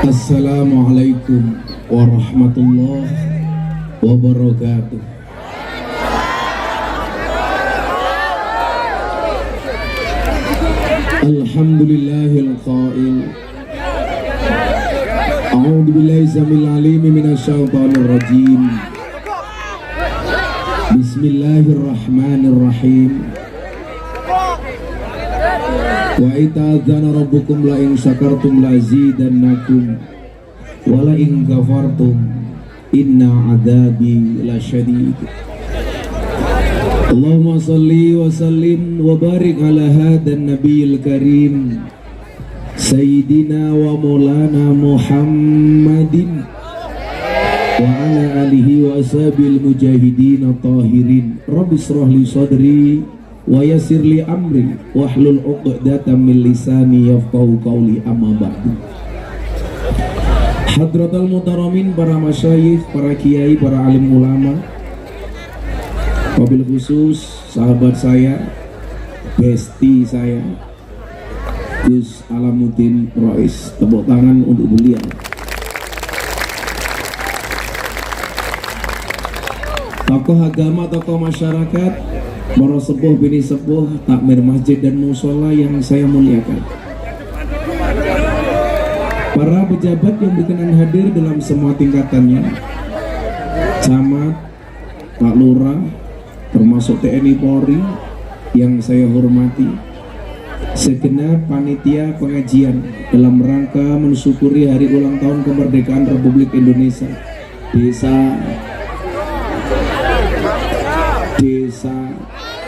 Assalamualaikum warahmatullahi wabarakatuh. Alhamdulillahil qail A'udzu billahi samil alim minasyaitonir rajim. Bismillahirrahmanirrahim. Wa ita'adzana rabbukum la in syakartum la azidannakum wa la in kafartum inna adzabi lasyadid. Allahumma salli wa sallim wa barik ala hadan nabiyil karim Sayyidina wa maulana Muhammadin wa ala alihi wa ashabil mujahidin tahirin. Rabbi shrah li sadri wa yassir li amri wahlul 'uqdatam min lisani yafqahu qawli, amma ba'du. Hadratul mutaramin, para masyayikh, para kiai, para alim ulama, wabil khusus sahabat saya, besti saya, Gus Alamuddin Rois. Tepuk tangan untuk beliau. Tokoh agama, tokoh masyarakat, para sepuh bini sepuh, takmir masjid dan musola yang saya muliakan, para pejabat yang berkenan hadir dalam semua tingkatannya, camat, Pak Lurah, termasuk TNI Polri yang saya hormati, segenap panitia pengajian dalam rangka mensyukuri hari ulang tahun kemerdekaan Republik Indonesia, Desa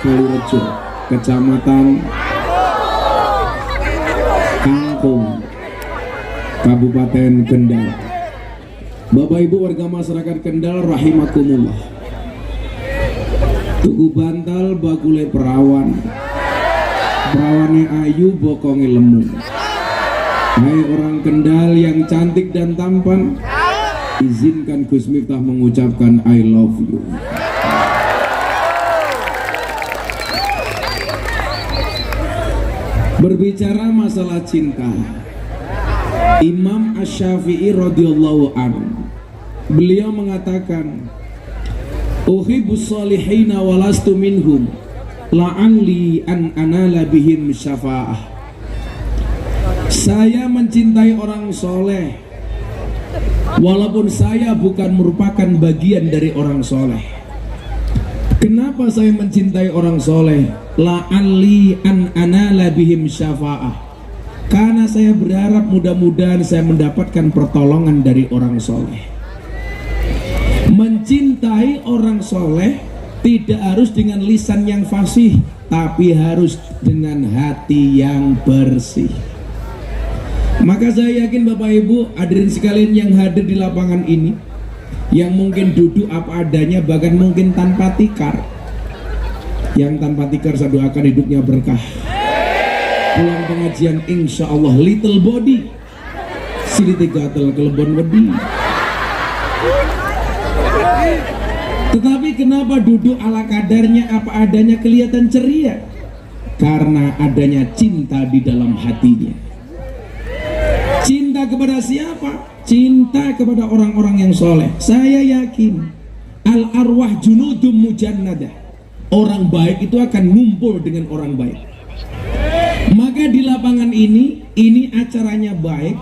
Kalirejo, Kecamatan Kangkung, Kabupaten Kendal. Bapak Ibu warga masyarakat Kendal rahimakumullah. Tugu bantal bakule perawan, perawane ayu bokonge lemu. Hai orang Kendal yang cantik dan tampan, izinkan Gus Miftah mengucapkan I love you. Berbicara masalah cinta, Imam Asy-Syafi'i radhiyallahu anhu, beliau mengatakan, uhibbus salihina walastu minhum la'alli an anala bihim syafa'ah. Saya mencintai orang soleh walaupun saya bukan merupakan bagian dari orang soleh. Kenapa saya mencintai orang soleh? La'alli an anala bihim syafa'ah, karena saya berharap mudah-mudahan saya mendapatkan pertolongan dari orang soleh. Mencintai orang soleh tidak harus dengan lisan yang fasih, tapi harus dengan hati yang bersih. Maka saya yakin Bapak Ibu hadirin sekalian yang hadir di lapangan ini, yang mungkin duduk apa adanya, bahkan mungkin tanpa tikar. Yang tanpa tikar saya doakan hidupnya berkah. Pulang pengajian insya Allah little body, sini gatel kelebon wedi. Tetapi kenapa duduk ala kadarnya apa adanya kelihatan ceria? Karena adanya cinta di dalam hatinya. Cinta kepada siapa? Cinta kepada orang-orang yang soleh. Saya yakin al arwah junudum mujannadah, orang baik itu akan ngumpul dengan orang baik. Maka di lapangan ini acaranya baik,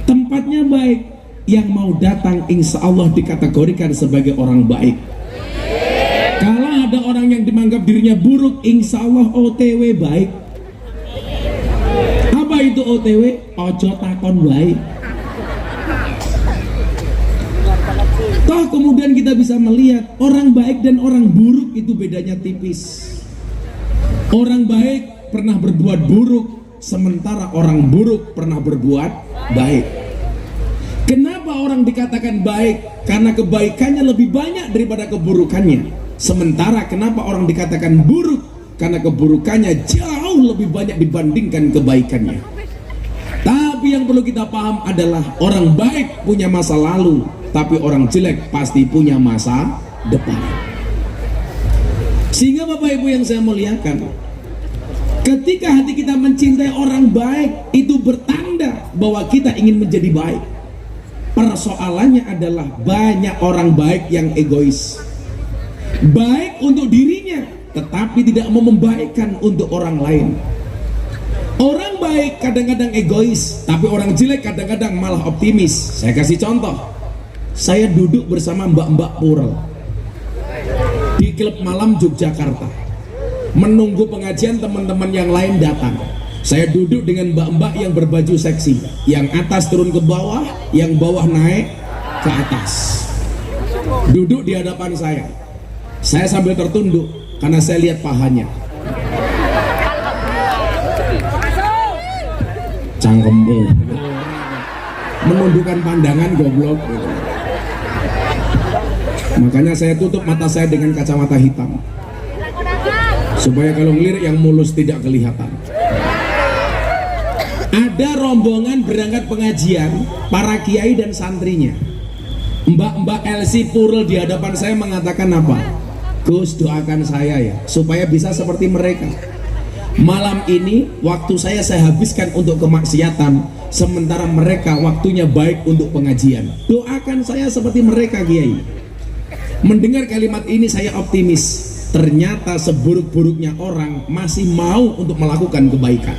tempatnya baik, yang mau datang insya Allah dikategorikan sebagai orang baik. Kalau ada orang yang dianggap dirinya buruk, insya Allah OTW baik. Apa itu OTW? Ojo takon baik. Toh kemudian kita bisa melihat orang baik dan orang buruk itu bedanya tipis. Orang baik pernah berbuat buruk, sementara orang buruk pernah berbuat baik. Kenapa orang dikatakan baik? Karena kebaikannya lebih banyak daripada keburukannya. Sementara kenapa orang dikatakan buruk? Karena keburukannya jauh lebih banyak dibandingkan kebaikannya. Tapi yang perlu kita paham adalah orang baik punya masa lalu, tapi orang jelek pasti punya masa depan. Sehingga Bapak Ibu yang saya muliakan, Ketika hati kita mencintai orang baik, itu bertanda bahwa kita ingin menjadi baik. Persoalannya adalah banyak orang baik yang egois, baik untuk dirinya tetapi tidak mau membaikkan untuk orang lain. Orang baik kadang-kadang egois, tapi orang jelek kadang-kadang malah optimis. Saya kasih contoh, saya duduk bersama mbak-mbak Purel di klub malam Yogyakarta, menunggu pengajian teman-teman yang lain datang. Saya duduk dengan mbak-mbak yang berbaju seksi, yang atas turun ke bawah, yang bawah naik ke atas. Duduk di hadapan saya sambil tertunduk karena saya lihat pahanya. Cangkemmu menundukkan pandangan, goblok gitu. Makanya saya tutup mata saya dengan kacamata hitam supaya kalau ngelirik yang mulus tidak kelihatan. Ada rombongan berangkat pengajian, para kiai dan santrinya. Mbak-mbak LC Purel di hadapan saya mengatakan apa? Gus, doakan saya ya supaya bisa seperti mereka. Malam ini waktu saya habiskan untuk kemaksiatan, sementara mereka waktunya baik untuk pengajian. Doakan saya seperti mereka, kiai. Mendengar kalimat ini saya optimis. Ternyata seburuk-buruknya orang masih mau untuk melakukan kebaikan.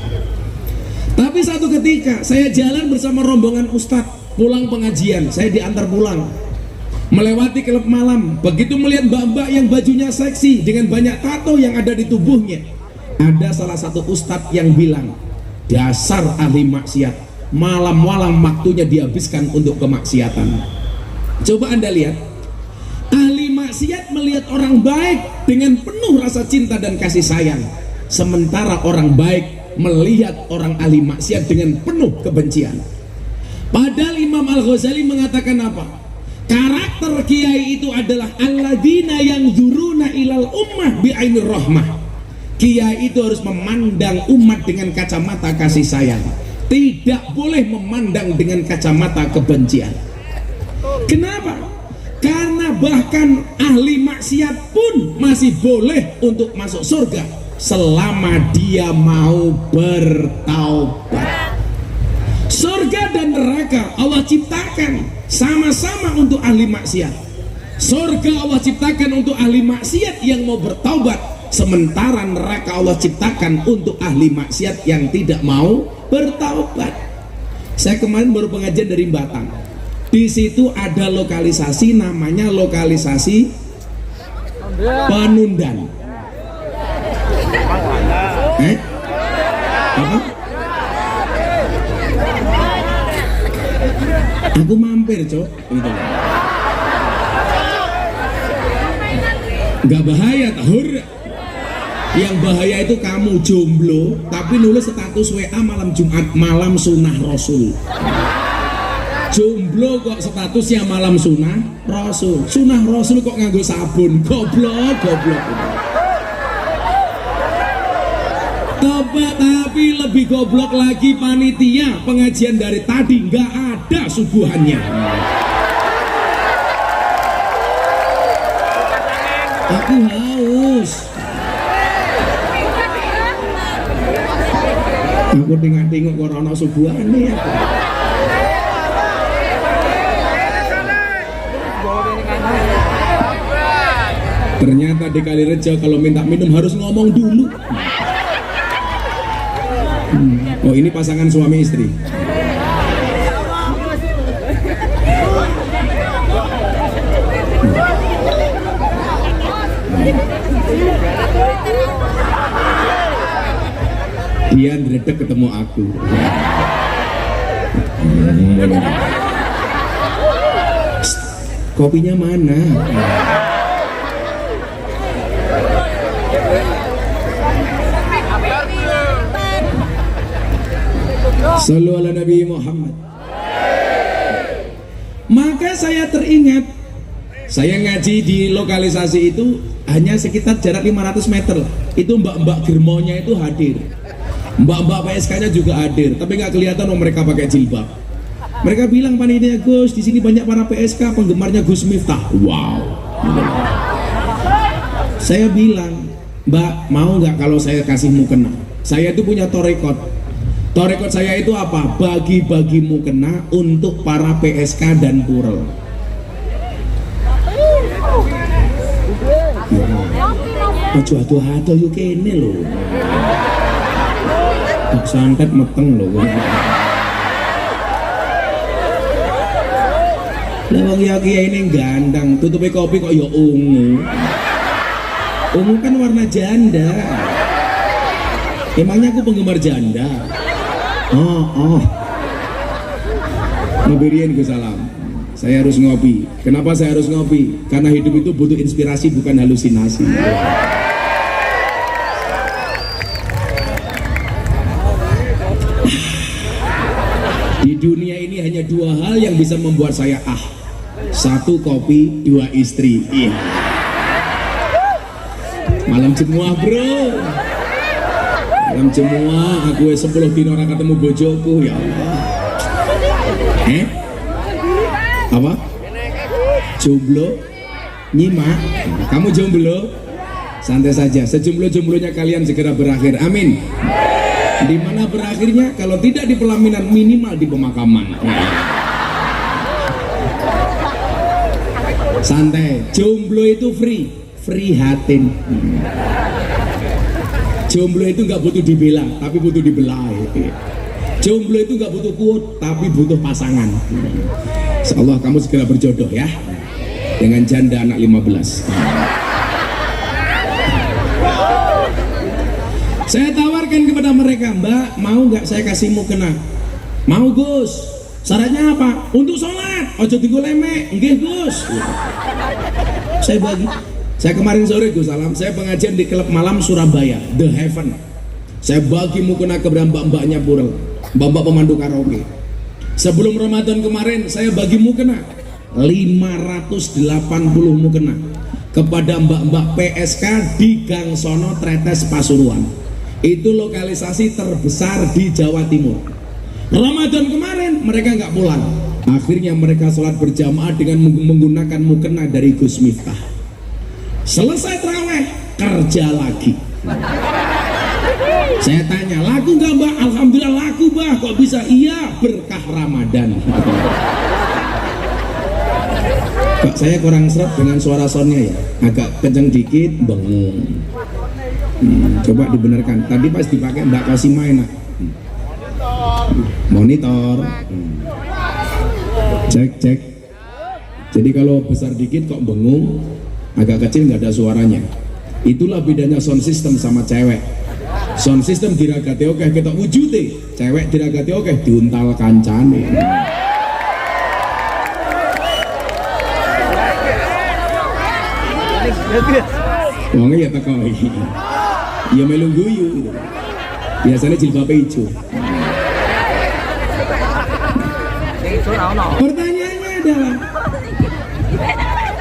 Tapi satu ketika saya jalan bersama rombongan ustadz pulang pengajian, saya diantar pulang melewati klub malam. Begitu melihat mbak-mbak yang bajunya seksi dengan banyak tato yang ada di tubuhnya, ada salah satu ustadz yang bilang, dasar ahli maksiat, malam-malam waktunya dihabiskan untuk kemaksiatan. Coba Anda lihat, ahli maksiat melihat orang baik dengan penuh rasa cinta dan kasih sayang, sementara orang baik melihat orang ahli maksiat dengan penuh kebencian. Padahal Imam Al-Ghazali mengatakan apa? Karakter kiai itu adalah alladzina yang zuruna ilal ummah bi'ainir rahmah. Kiai itu harus memandang umat dengan kacamata kasih sayang, tidak boleh memandang dengan kacamata kebencian. Kenapa? Karena bahkan ahli maksiat pun masih boleh untuk masuk surga selama dia mau bertaubat. Surga dan neraka Allah ciptakan sama-sama untuk ahli maksiat. Surga Allah ciptakan untuk ahli maksiat yang mau bertaubat, sementara neraka Allah ciptakan untuk ahli maksiat yang tidak mau bertaubat. Saya kemarin baru pengajian dari Batang. Di situ ada lokalisasi namanya lokalisasi Penundan. Apa? Aku mampir, Cok. Gitu. Gak bahaya, tahur. Yang bahaya itu kamu jomblo, tapi nulis status WA malam Jumat, malam sunnah Rasul. Jomblo kok statusnya malam sunnah Rasul. Sunnah Rasul kok nganggo sabun, goblok. Tapi lebih goblok lagi panitia pengajian dari tadi nggak ada subuhannya. Aku haus. Aku tengok corona subuhan nih. Ternyata di Kalirejo kalau minta minum harus ngomong dulu. Oh, ini pasangan suami istri. Dia ndredeg ketemu aku. Kopinya mana? Sallu ala Nabi Muhammad. Maka saya teringat, saya ngaji di lokalisasi itu hanya sekitar jarak 500 meter. Itu mbak-mbak germonya itu hadir, mbak-mbak PSK-nya juga hadir, tapi nggak kelihatan mereka pakai jilbab. Mereka bilang, panitia Gus, di sini banyak para PSK penggemarnya Gus Miftah. Wow. Saya bilang, Mbak, mau nggak kalau saya kasih mukena? Saya itu punya torekot. Torekot saya itu apa? Bagi-bagi mukena untuk para PSK dan Purel. Ojo ado-ado yo kene lho. Tak santet meteng lho. Lah wong kiai ini gandang, tutupe kopi kok ya ungu. Ungu kan warna janda. Emangnya aku penggemar janda? Oh. Ngebirian gue salam. Saya harus ngopi. Kenapa saya harus ngopi? Karena hidup itu butuh inspirasi, bukan halusinasi. Di dunia ini hanya dua hal yang bisa membuat saya satu kopi, dua istri. Iya. Malam jemuah bro. Malam jemuah aku 10 dino ora ketemu bojoku ya Allah. Apa? Jomblo? Nyimak? Kamu jomblo? Santai saja, sejomblo-jomblonya kalian segera berakhir. Amin. Di mana berakhirnya? Kalau tidak di pelaminan, minimal di pemakaman. Santai, jomblo itu free hatin. Jomblo itu nggak butuh dibela, tapi butuh dibelai. Jomblo itu nggak butuh kuat, tapi butuh pasangan. Insyaallah kamu segera berjodoh ya dengan janda anak 15. Saya tawarkan kepada mereka, Mbak, mau nggak saya kasih mukena? Mau Gus. Syaratnya apa? Untuk sholat. Ojo tinggal lemek. Nggih Gus. Saya bagi. Saya kemarin sore Gus Salam, saya pengajian di klub malam Surabaya, The Heaven. Saya bagi mukena kepada mbak-mbaknya Purel, mbak-mbak pemandu karaoke. Sebelum Ramadan kemarin, saya bagi mukena 580 mukena kepada mbak-mbak PSK di Gang Sono Tretes Pasuruan. Itu lokalisasi terbesar di Jawa Timur. Ramadan kemarin mereka nggak pulang. Akhirnya mereka sholat berjamaah dengan menggunakan mukena dari Gus Miftah. Selesai terawih, kerja lagi. Saya tanya, laku nggak Mbak? Alhamdulillah laku Mbak. Kok bisa? Iya, berkah Ramadan. Kok saya kurang seret dengan suara soundnya ya, agak kenceng dikit, bengung. Coba dibenarkan. Tadi pas dipakai Mbak Kosima enak. Monitor. Cek. Jadi kalau besar dikit kok bengung, agak kecil nggak ada suaranya. Itulah bedanya sound system sama cewek. Sound system diragati oke kita wujudnya, cewek diragati oke diuntal kancane. Wongnya ya teko iki. Ya melu guyu gitu. Biasanya jilbab hijau. Pertanyaannya adalah,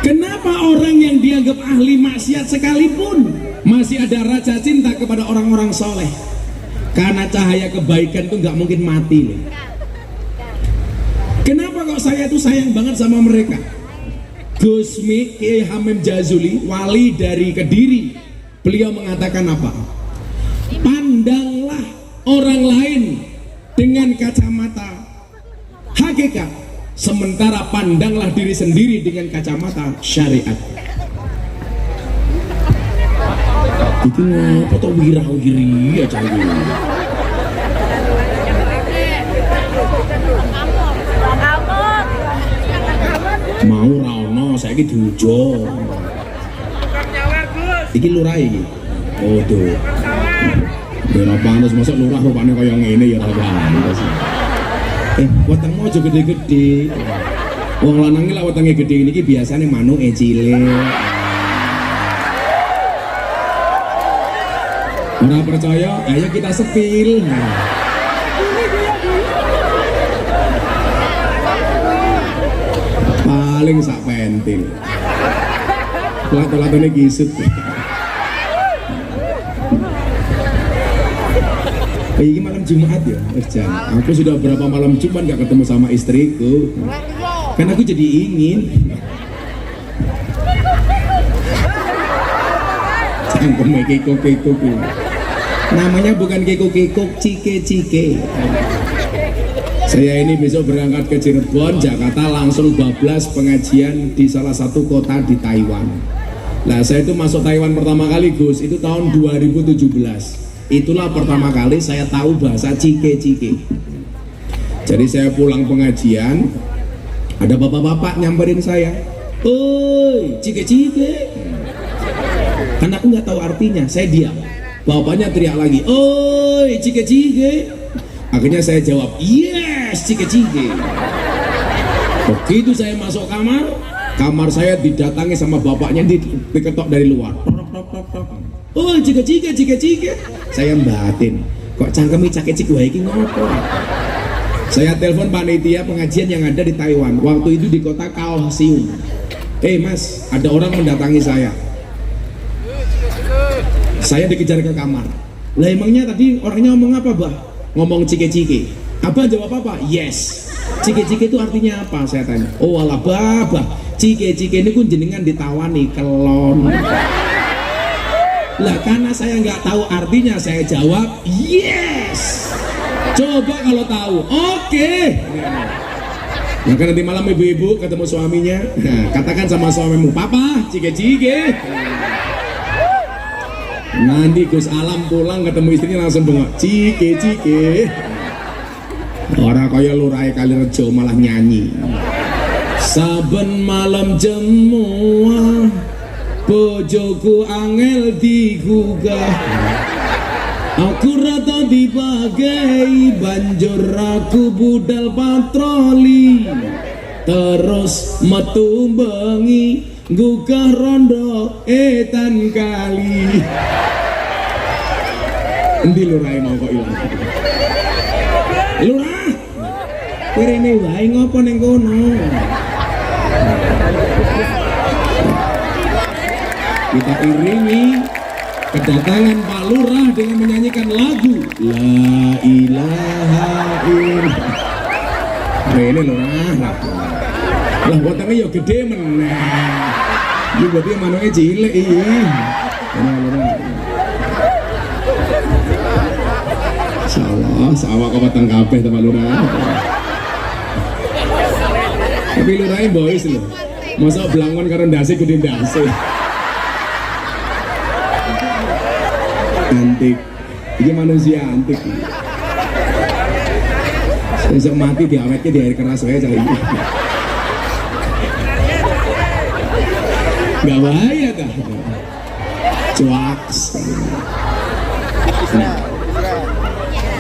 kenapa orang yang dianggap ahli maksiat sekalipun masih ada rasa cinta kepada orang-orang soleh? Karena cahaya kebaikan itu nggak mungkin mati nih. Kenapa kok saya tuh sayang banget sama mereka? Gusmi Kiai Hamim Jazuli, wali dari Kediri, beliau mengatakan apa? Pandanglah orang lain dengan kacamata hakikat, sementara pandanglah diri sendiri dengan kacamata syariat. Itu foto wirau-wiri aja gitu. Mau rano saya iki diujo. Iki lurah iki. Oh tuh. Ora panas mosok lurah rupane kaya ngene ya ora panas. Wetengmu aja gede-gede. Wong lanang iki lak wetenge gede niki biasane manuke cilik. Ora percaya, ayo kita sepil. Paling sak pentil. Pelat-pelatane gisut. Ini malam Jumat ya, Erjan. Aku sudah berapa malam Jumat gak ketemu sama istriku. Kan aku jadi ingin. Cangkem kekok-kekok. Namanya bukan kekuk-kekuk, cike-cike. Saya ini besok berangkat ke Cirebon, Jakarta, langsung bablas pengajian di salah satu kota di Taiwan. Nah, saya itu masuk Taiwan pertama kali, Gus, itu tahun 2017. Itulah pertama kali saya tahu bahasa cike-cike. Jadi saya pulang pengajian, ada bapak-bapak nyamperin saya, "Oi, cike-cike." Karena aku nggak tahu artinya, saya diam. Bapaknya teriak lagi, "Oi, cike-cike." Akhirnya saya jawab, "Yes, cike-cike." Begitu saya masuk kamar saya didatangi sama bapaknya, diketok dari luar. "Oh, cike-cike, cike-cike." Saya batin, kok cangkemi cake-cike wae iki ngopo? Saya telepon panitia pengajian yang ada di Taiwan. Waktu itu di kota Kaohsiung. Mas, ada orang mendatangi saya. Saya dikejar ke kamar. Lah emangnya tadi orangnya ngomong apa, Bah? Ngomong cike-cike. Abah jawab apa? Yes. Cike-cike itu artinya apa? Saya tanya. Oh alah bah, cike-cike ini kun jenengan ditawani kelon. Lah karena saya nggak tahu artinya, saya jawab yes. Coba kalau tahu, oke. Maka nanti malam ibu-ibu ketemu suaminya, nah, katakan sama suamimu, "Papa, cike-cike." Nanti Gus Alam pulang ketemu istrinya langsung bengok, "Cike-cike." Orang kaya Lurahe Kalirejo malah nyanyi. Saben malam jemuah, bojoku angel digugah. Aku rata dibagai, banjur aku budal patroli. Terus metu bengi, gugah rondo etan kali. Endi Lurahe mau kok ilang? Lurah, kirene wae ngopo ning kono? Kita iringi kedatangan Pak Lurah dengan menyanyikan lagu La Ilaha Illallah. Rene Lurah, lah wetenge ya gede meneh. Iki berarti manungnya cilik iki. Sawah kok peteng kabeh Pak Lurah. Tapi Lurahnya boys lho. Masa belangon karo ndase gede ndase. Antik. Iki manusia antik. Sesuk mati diawetke di air keras wae cah iki. Gak bahaya kah? Cuaks.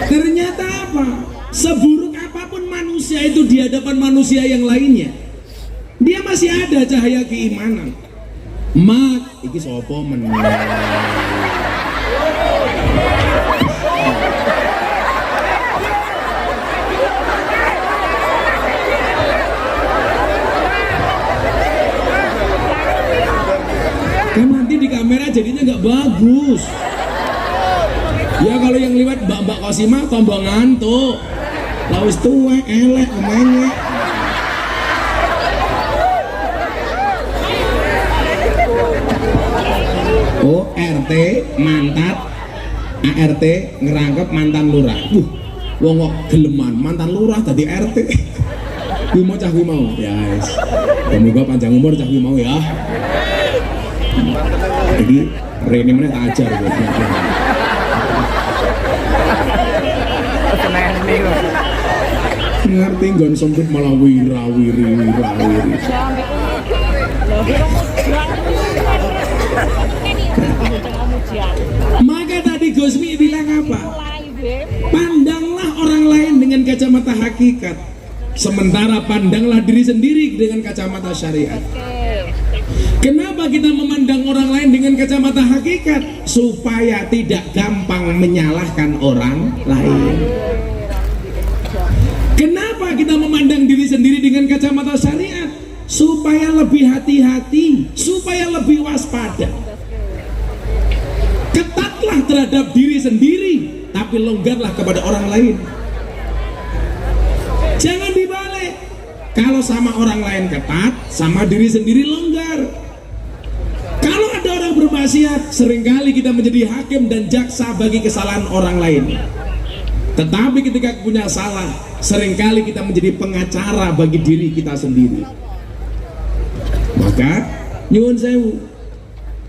Ternyata apa? Seburuk apapun manusia itu di hadapan manusia yang lainnya, dia masih ada cahaya keimanan. Mak, iki sopo men. Kan nanti di kamera jadinya nggak bagus. Ya kalau yang liwat Mbak Kosimah tombol ngantuk. Lawis tua elek omanya. Oh RT mantat, ART ngerangkep mantan lurah. Wong kok geleman mantan lurah tadi RT. Kuwi mau cah kuwi mau. Ya wis. Semoga panjang umur cah kuwi mau ya. Jadi Rene meneh tak ajar gitu. Ngerti nggon sempit malah wira-wiri. Maka tadi Gusmi bilang apa? Pandanglah orang lain dengan kacamata hakikat, sementara pandanglah diri sendiri dengan kacamata syariat. Kenapa kita memandang orang lain dengan kacamata hakikat? Supaya tidak gampang menyalahkan orang lain. Kenapa kita memandang diri sendiri dengan kacamata syariat? Supaya lebih hati-hati, supaya lebih waspada. Ketatlah terhadap diri sendiri, tapi longgarlah kepada orang lain. Jangan dibalik. Kalau sama orang lain ketat, sama diri sendiri longgar. Kalau ada orang bermaksiat, seringkali kita menjadi hakim dan jaksa bagi kesalahan orang lain. Tetapi ketika punya salah, seringkali kita menjadi pengacara bagi diri kita sendiri. Maka nyuwun sewu,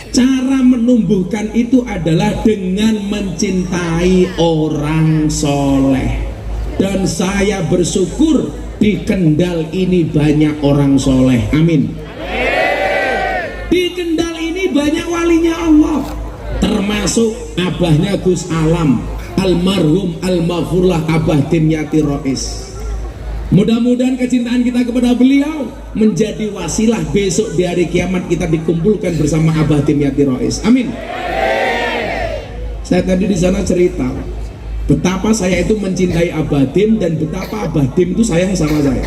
cara menumbuhkan itu adalah dengan mencintai orang soleh. Dan saya bersyukur di Kendal ini banyak orang soleh. Amin. Di Kendal ini banyak walinya Allah, termasuk abahnya Gus Alam, almarhum almaghfurlah Abah Dimyati Rais. Mudah-mudahan kecintaan kita kepada beliau menjadi wasilah besok di hari kiamat kita dikumpulkan bersama Abah Dimyati Rais. Amin. Saya tadi di sana cerita betapa saya itu mencintai Abah Dim dan betapa Abah Dim itu sayang sama saya.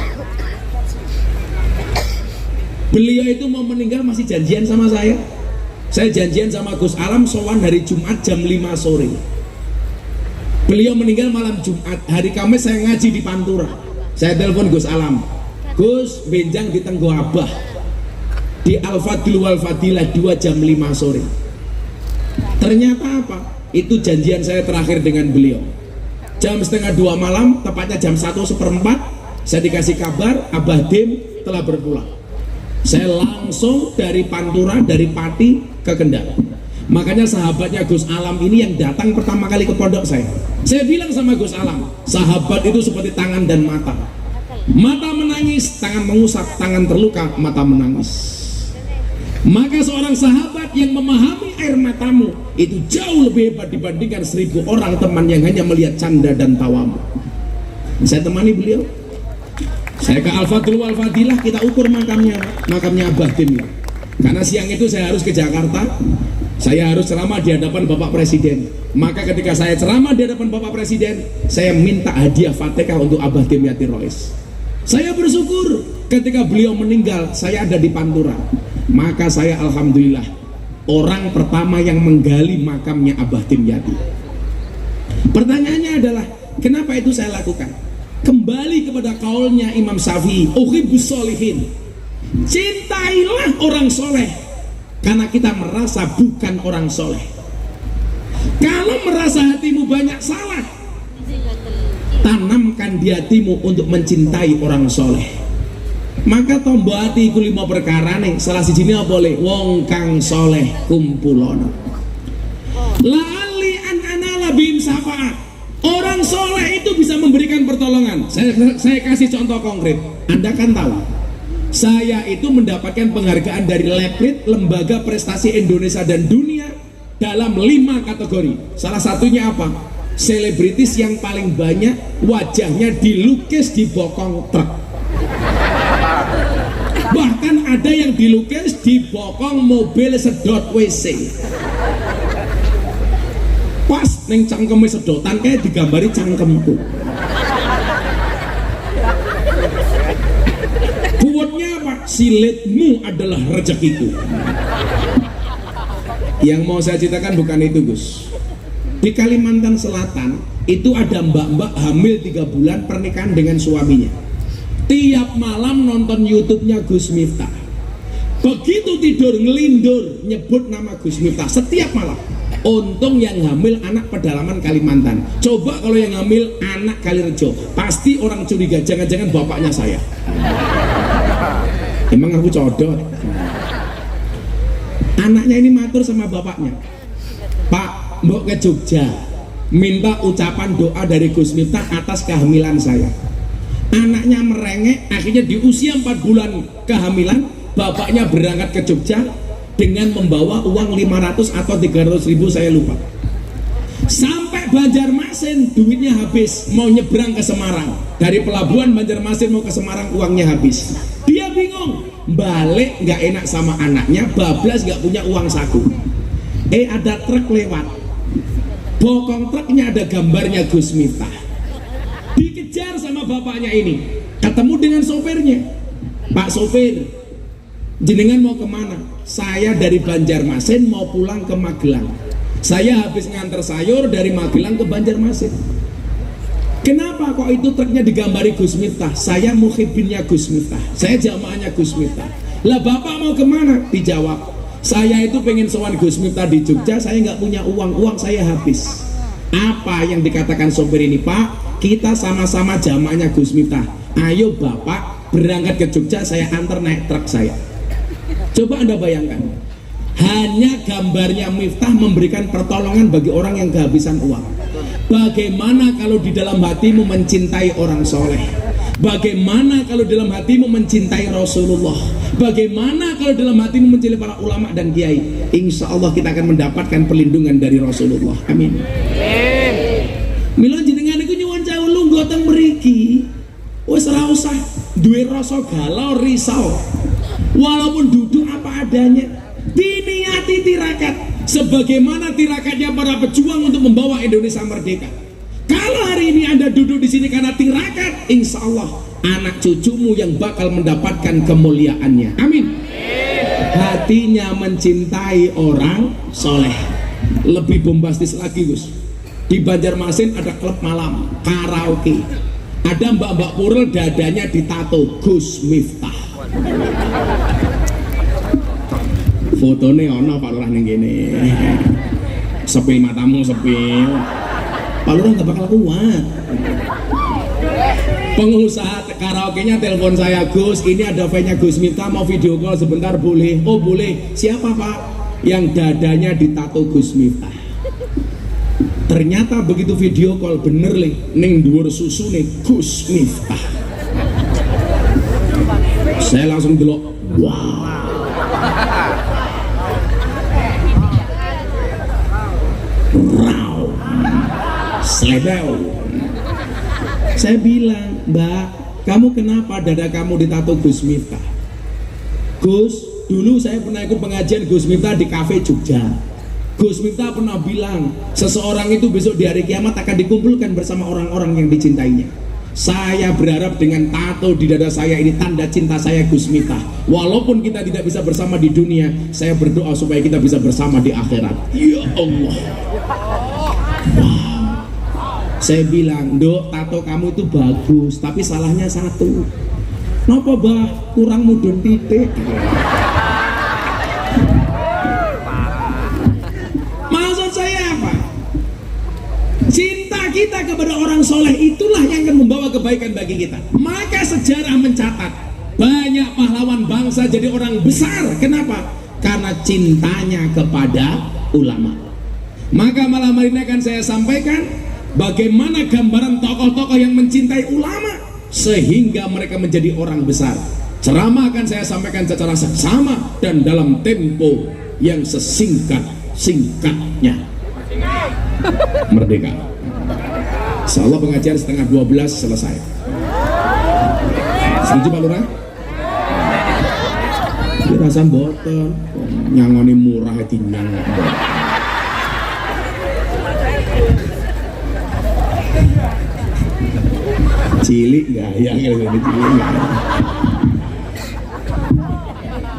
Beliau itu mau meninggal masih janjian sama saya. Saya janjian sama Gus Alam sowan hari Jumat jam 5 sore. Beliau meninggal malam Jumat, hari Kamis saya ngaji di Pantura. Saya telepon Gus Alam, Gus benjang di Tenggo Abah di Al-Fadil wal Fadilah 2 jam 5 sore. Ternyata apa? Itu janjian saya terakhir dengan beliau. Jam setengah 2 malam, tepatnya jam 1:04, saya dikasih kabar Abah Dim telah berpulang. Saya langsung dari Pantura, dari Pati ke Kendal. Makanya sahabatnya Gus Alam ini yang datang pertama kali ke pondok saya. Saya bilang sama Gus Alam, sahabat itu seperti tangan dan mata. Mata menangis, tangan mengusap, tangan terluka, mata menangis. Maka seorang sahabat yang memahami air matamu itu jauh lebih hebat dibandingkan 1000 orang teman yang hanya melihat canda dan tawamu. Saya temani beliau. Saya ke Al-Fadil wal Fadilah, kita ukur makamnya Abah Dim. Karena siang itu saya harus ke Jakarta. Saya harus ceramah di hadapan Bapak Presiden. Maka ketika saya ceramah di hadapan Bapak Presiden, saya minta hadiah Fatihah untuk Abah Dimyati Rais. Saya bersyukur ketika beliau meninggal, saya ada di Pantura. Maka saya alhamdulillah orang pertama yang menggali makamnya Abah Dimyati. Pertanyaannya adalah, kenapa itu saya lakukan? Kembali kepada kaulnya Imam Syafi'i, uhibbus sholihin. Cintailah orang soleh, karena kita merasa bukan orang soleh. Kalau merasa hatimu banyak salah, tanamkan di hatimu untuk mencintai orang soleh. Maka tombo hati iku 5 perkara nih, salah sijine apa le? Wong kang soleh kumpulono. La'ali an anala bihim syafaat. Orang soleh itu bisa memberikan pertolongan. Saya kasih contoh konkret. Anda kan tahu, saya itu mendapatkan penghargaan dari Leprit, Lembaga Prestasi Indonesia dan Dunia, dalam 5 kategori. Salah satunya apa? Selebritis yang paling banyak wajahnya dilukis di bokong truk. Bahkan ada yang dilukis di bokong mobil sedot WC. Pas neng cangkeme sedotan kayak digambari cangkemku. Quote-nya apa? Silitmu adalah rezekiku. Yang mau saya ceritakan bukan itu, Gus. Di Kalimantan Selatan itu ada mbak-mbak hamil 3 bulan pernikahan dengan suaminya. Tiap malam nonton YouTube-nya Gus Miftah. Begitu tidur ngelindur nyebut nama Gus Miftah setiap malam. Untung yang hamil anak pedalaman Kalimantan. Coba kalau yang hamil anak Kalirejo, pasti orang curiga jangan-jangan bapaknya saya. Emang aku codot. Anaknya ini matur sama bapaknya, Pak, mbok ke Jogja minta ucapan doa dari Gus Miftah atas kehamilan saya. Anaknya merengek, akhirnya di usia 4 bulan kehamilan bapaknya berangkat ke Jogja dengan membawa uang 500 atau 300 ribu, saya lupa. Sampai Banjarmasin duitnya habis, mau nyebrang ke Semarang. Dari pelabuhan Banjarmasin mau ke Semarang uangnya habis. Dia bingung, balik nggak enak sama anaknya, bablas nggak punya uang saku. Ada truk lewat, bokong truknya ada gambarnya Gus Miftah. Dikejar sama bapaknya ini, ketemu dengan sopirnya. Pak sopir, jenengan mau kemana? Saya dari Banjarmasin mau pulang ke Magelang. Saya habis nganter sayur dari Magelang ke Banjarmasin. Kenapa kok itu truknya digambari Gus Miftah? Saya muhibbinnya Gus Miftah, saya jamaahnya Gus Miftah. Lah bapak mau kemana? Dijawab, Saya itu pengen sowan Gus Miftah di Jogja, saya nggak punya uang saya habis. Apa yang dikatakan sopir ini, Pak? Kita sama-sama jamaahnya Gus Miftah. Ayo Bapak berangkat ke Jogja, saya antar naik truk saya. Coba Anda bayangkan, hanya gambarnya Miftah memberikan pertolongan bagi orang yang kehabisan uang. Bagaimana kalau di dalam hatimu mencintai orang soleh? Bagaimana kalau dalam hatimu mencintai Rasulullah? Bagaimana kalau dalam hatimu mencintai para ulama dan kiai? Insya Allah kita akan mendapatkan perlindungan dari Rasulullah. Amin. Mila jenengan iku nyuwun cawlu gotong mriki. Wis ora usah duwe rasa galau risau. Walaupun duduk apa adanya, diniati tirakat sebagaimana tirakatnya para pejuang untuk membawa Indonesia merdeka. Kalau hari ini Anda duduk di sini karena tirakat, insya Allah anak cucumu yang bakal mendapatkan kemuliaannya. Amin. Hatinya mencintai orang soleh. Lebih bombastis lagi, Gus. Di Banjarmasin ada klub malam karaoke. Ada mbak-mbak purel dadanya ditato Gus Miftah. Fotonya ono Pak Lurah ning kene. Sepi matamu sepi. Pak Lurah gak bakal kuat. Pengusaha karaoke-nya telepon saya, Gus, ini ada fan-nya Gus Miftah mau video call sebentar boleh? Oh boleh. Siapa Pak? Yang dadanya ditato Gus Miftah. Ternyata begitu video call bener nih, ning dhuwur susu nih Gus Miftah. Saya langsung delok, wow. Wow. Slebel. Saya bilang, Mbak, kamu kenapa dada kamu ditato Gus Miftah? Gus, dulu saya pernah ikut pengajian Gus Miftah di kafe Jogja. Gus Miftah pernah bilang, seseorang itu besok di hari kiamat akan dikumpulkan bersama orang-orang yang dicintainya. Saya berharap dengan tato di dada saya ini tanda cinta saya Gus Miftah. Walaupun kita tidak bisa bersama di dunia, saya berdoa supaya kita bisa bersama di akhirat. Ya Allah. Wow. Saya bilang, Dok, tato kamu itu bagus, tapi salahnya satu. Kenapa, Bah? Kurang mudun titik. Maksud saya apa? Cinta kita kepada orang soleh itulah yang akan membawa kebaikan bagi kita. Maka sejarah mencatat banyak pahlawan bangsa jadi orang besar. Kenapa? Karena cintanya kepada ulama. Maka malam hari ini akan saya sampaikan bagaimana gambaran tokoh-tokoh yang mencintai ulama sehingga mereka menjadi orang besar. Ceramah akan saya sampaikan secara seksama dan dalam tempo yang sesingkat-singkatnya. Merdeka. Insyaallah pengajian setengah 12 selesai. Setuju Pak Lurah? Ini rasa boten, nyangoni murah dinyang. Cilik gaya gitu, cilik gaya.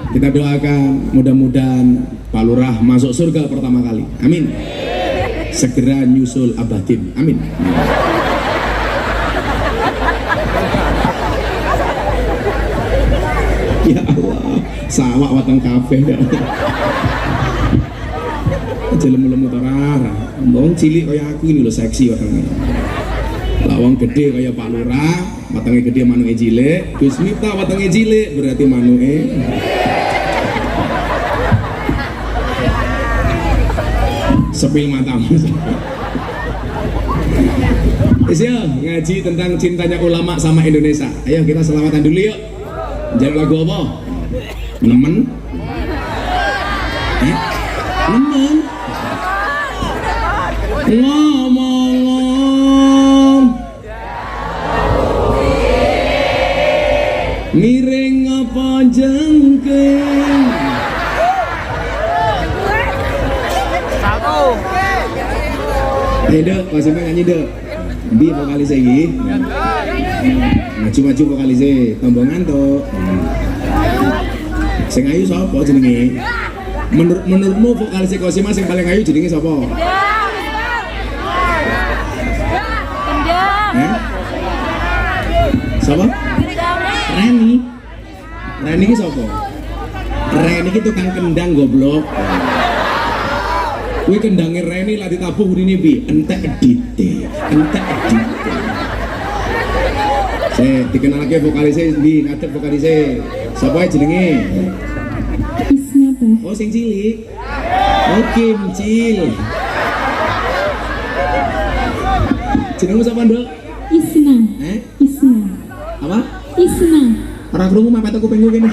Kita doakan mudah-mudahan Pak Lurah masuk surga pertama kali. Amin. Segera nyusul Abadin. Amin. Ya Allah, sawak watang kafe dah. Jelem-lemu tarara. Wong cilik kaya aku ini lho seksi watangnya. Lawang gede kaya Pak Lurah, watangnya gede manuke cilik. Gus Miftah watangnya cilik berarti manuke. Sepil matamu. Isya ngaji tentang cintanya ulama sama Indonesia. Ayo kita selawatan dulu yuk. Jangan lagu apa? Nemen? Nemen? Ngomong miring apa jengking? Ayo dok, masih nyanyi dok. Bi vokalis lagi. Maju-maju vokalis tombongan tuh. Sing ayu sapa jenenge? Menurutmu vokalis Kosima sing paling ayu jenenge sapa? Sapa? Reni. Reni ki sapa? Reni iki tukang kendang goblok. Kuwi kendange Reni lah ditabuh ini bi, entek edite. Dikenalke vokalisnya di ngadep vokalisnya. Sapa jenenge? Isna Pak. Oh sing cilik. Oh Kimcil. Jenengmu sapa, Nduk? Isna. Isna. Apa? Isna. Ora krungu mapet kupingku kene.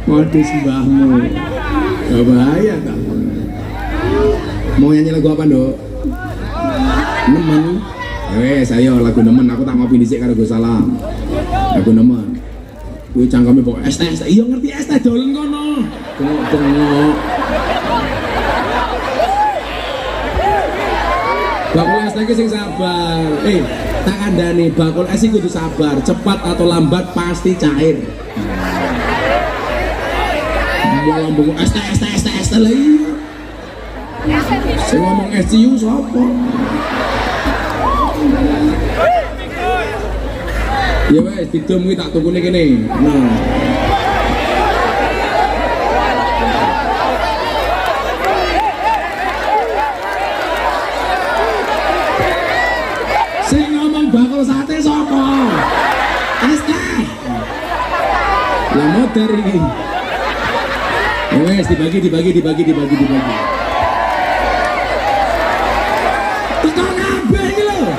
Modus mbahmu. Gak bahaya tak? Mau nyanyi lagu apa, Nduk? Nemen. Wes ayo lagu nemen, aku tak ngopi dhisik karo Gus Salam. Lagu nemen. Kuwi cangkeme pokok es teh. Iya ngerti es teh dolen kono. Bengok-bengok. Bakul es teh sing sabar. Tak kandhani bakul es iki kudu sabar, cepat atau lambat pasti cair. Mau lambung es teh lah iya. Sing ngomong es ciu sapa? Ya wes, didom kuwi tak tukune kene. Nah. Sing ngomong bakul sate sapa? Es teh. Lah motor iki. Ya wes, dibagi. Tekan kabeh iki lho.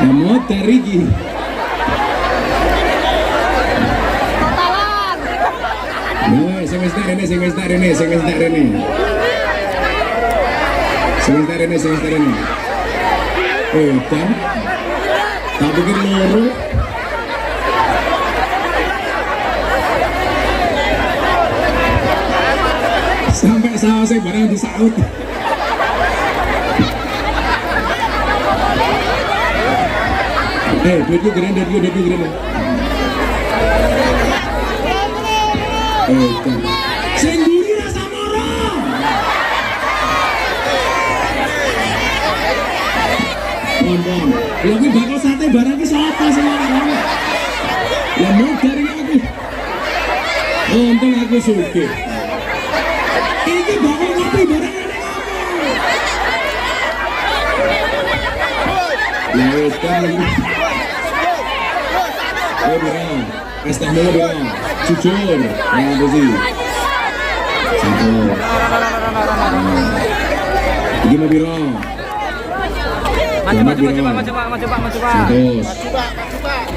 Motor iki. Nah, sing wis tak rene. Dan tak pikir loro. Sampai sausnya barang disaut. Duitku geren. Sing mburi rasa moro. Bon. Lha kuwi bakal sate barang ki sapa sing ora? Ya mau dari aku. Untung aku sugih. Iki bakal ngopi barang ana apa? Ya wis kan. Biro, es teh dulu Biro, jujur, yang apa sih? Satu. Gimana Biro? Maju Pak. Terus.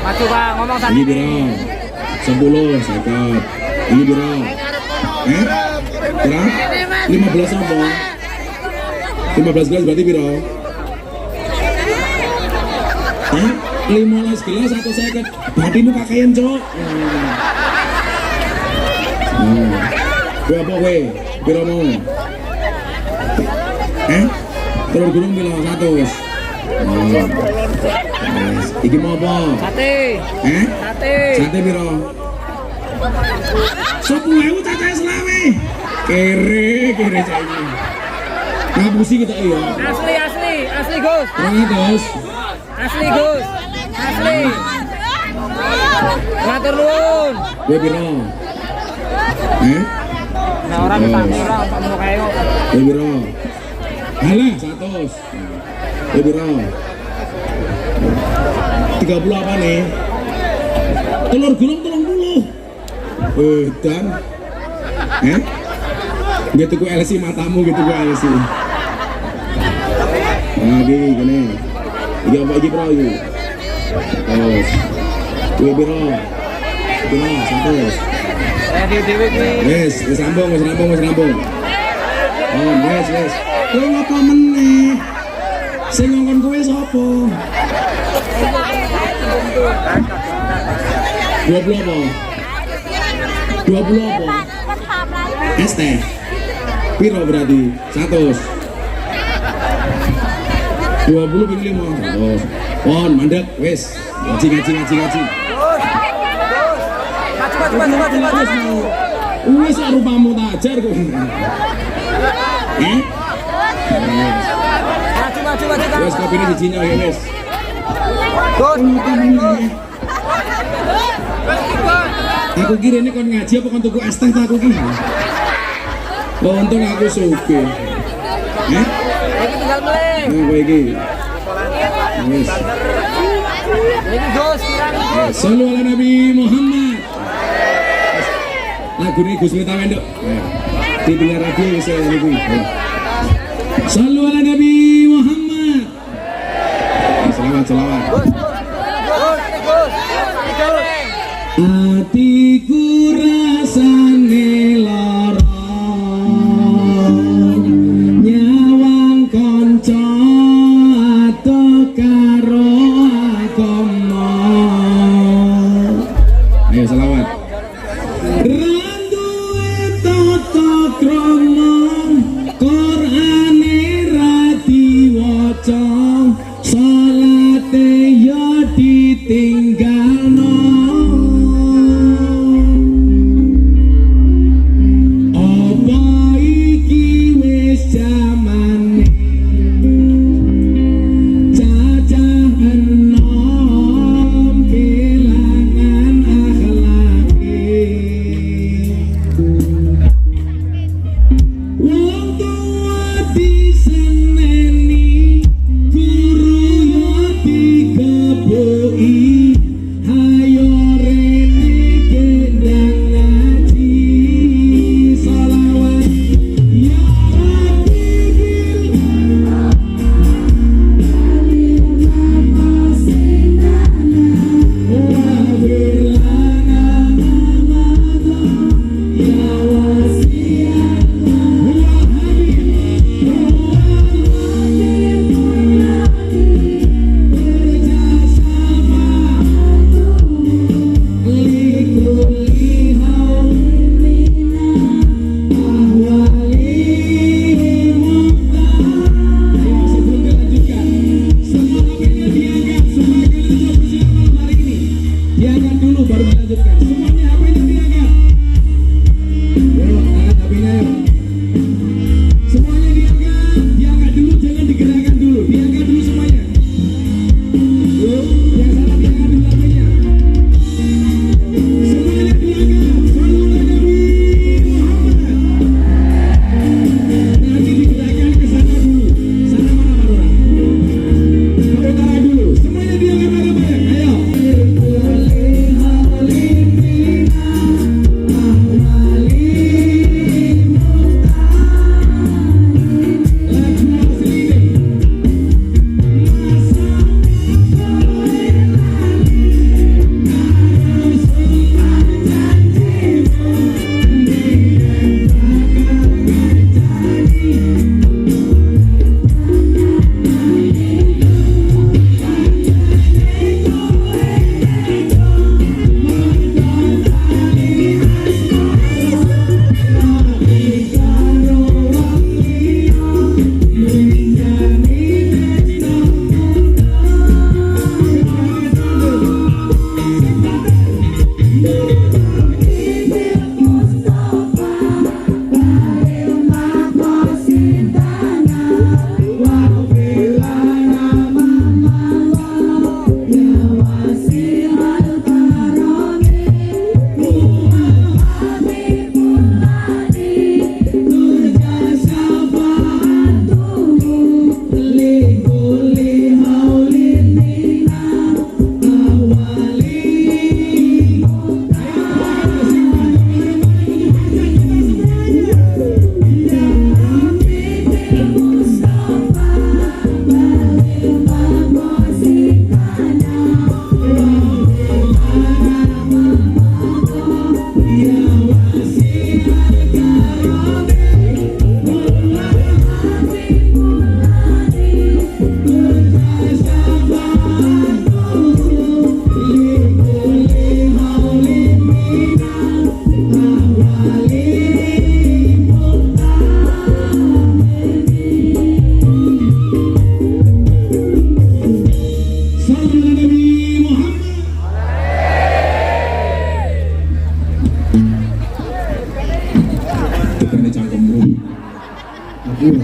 Maju Pak, ngomong tadi. Ini Biro, 10, cakep. Ini Biro. Berapa? 15 apa? 15 gelas berarti Biro? 15 gelas atau seket batimu pakaian cok. Gue apa gue? Biro mau? Telur gulung bilang 100. Iki mau apa? Sate. Sate biro. 10.000 cacahe selawe. Kere saiki. Ngapusi kita iya. Asli Gus. 200. Asli Gus. Matur nuwun. Gue biro. Nah orang tak mau kayak Gue biro. Halah 100. Gue biro. 30 apa nih? Telur gulung 30. Dan gitu ku LC matamu gitu ku LC. Nah gini. Iki apa iki bro iki? Terus. Gue biro. Biro 100. Dewi ki. Wes rambung. Oh, wes. Kowe ngapa meneh? Sing ngongkon kowe sapa? 20 apa? 20 apa? Es teh. Piro berarti? 100. 20 ping 5. 100. Pon mandek wes. Ngaji. Maju. Wis rupamu tak ajar kok. Maju. Wes kopine dijino ya wes. Gus. Aku kira ini kon ngaji apa kon tuku es teh aku ki. Oh untung aku suge. Iki tinggal meling. Nah kowe iki. Wes. Iki Gus kirang. Sallu ala Nabi Muhammad. Lagu ini Gus Miftah Wendok. Didengar radio wis niku. Sallu ala Nabi Muhammad. Selawat. Gus. Atiku rasane lara nyawang kanca ato karo agama. Ayo selawat. Randuwe tata krama Qur'ane ra diwaca salate ya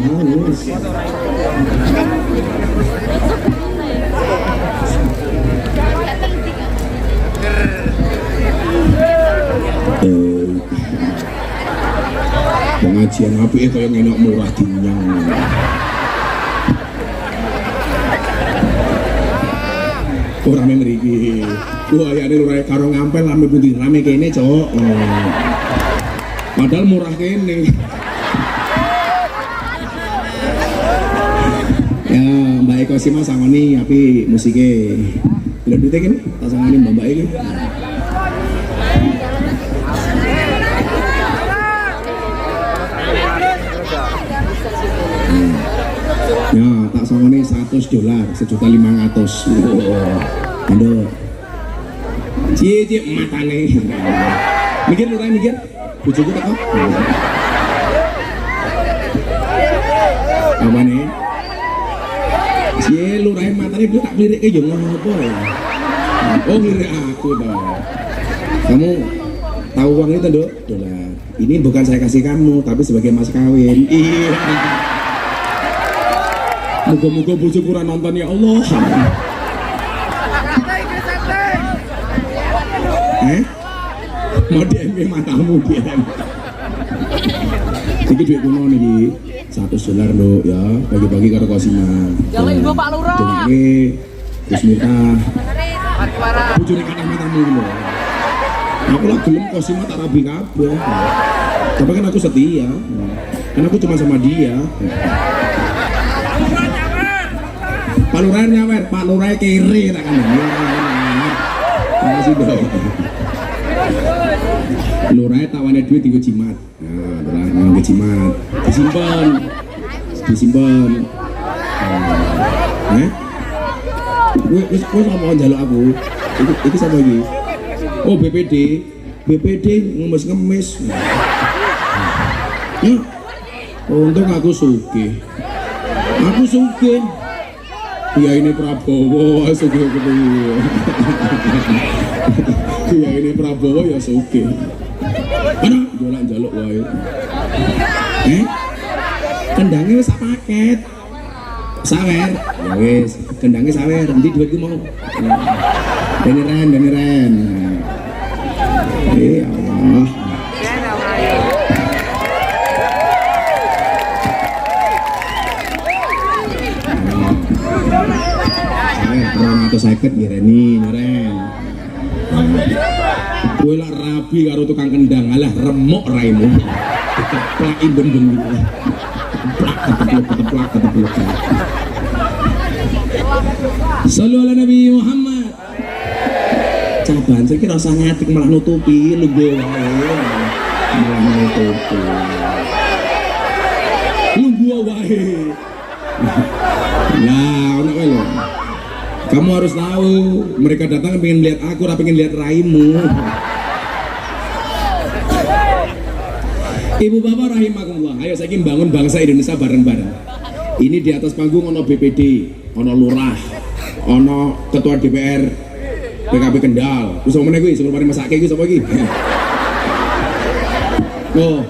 Wis. Pengajian apike kaya ngene murah dinyang. Ora rame mriki. Wah, ya lurah karo ngampel rame pundi rame kene, Cok. Padahal murah kene. Ya, Mbak Eko Sima sangoni api musike. Lha duite kene, tak sangoni Mbak iki. Ya, tak sangoni $100, $1.500.000. Aduh. Cie matane. Mikir lurah mikir. Bojoku tak kok. Apa nih? Cie lurah matane dulu tak lirik yo ngopo ya. Oh, lirik aku toh. Kamu tahu uang itu, Dok? $. Ini bukan saya kasih kamu, tapi sebagai mas kawin. Iya. Moga-moga bojoku ora nonton ya Allah. Mau DM matamu DM. Iki duit kuno niki $100 lo ya, bagi-bagi karo Kosima. Jalan Ibu Pak Lurah. Oke, terus minta. Bojone kathah matamu iki lho. Aku lah gelem Kosima tak rabi kabeh. Tapi kan aku setia. Kan aku cuma sama dia. Pak Lurah nyawer, Pak Lurah kere tak kan. Makasih dong. Lurah tawane duit tinggal jimat. Nah, Lurah nganggo jimat. Disimpan. Wis apa njaluk aku? Iki sapa iki? Oh, BPD ngemis-ngemis. Untung aku sugih. Ya ini Prabowo sugih kepiye. Ya ini Prabowo ya sugih. Ana njaluk wae. Kendangnya wis sak paket. Sawer. Ya wis, kendangnya sawer. Endi duitku mau? Dene ren. Ya Allah. Saya 250 ngireni nyeren. Kowe lak rabi karo tukang kendang, alah remuk raimu. Dikeplaki ben-ben gitu. Keteplak. Sallu ala Nabi Muhammad. Caban iki rasa ngatik malah nutupi lu gue wae. Malah nutupi. Lu gua wae. Lah, ono kowe lho. Kamu harus tahu, mereka datang pengen lihat aku, tapi pengen lihat raimu. Ibu bapak rahimakumullah, ayo saya ingin bangun bangsa Indonesia bareng-bareng. Ini di atas panggung ono BPD, ono lurah, ono ketua DPR PKB Kendal. Terus ngomongnya gue, sebelum mari masake gue sama lagi. Oh,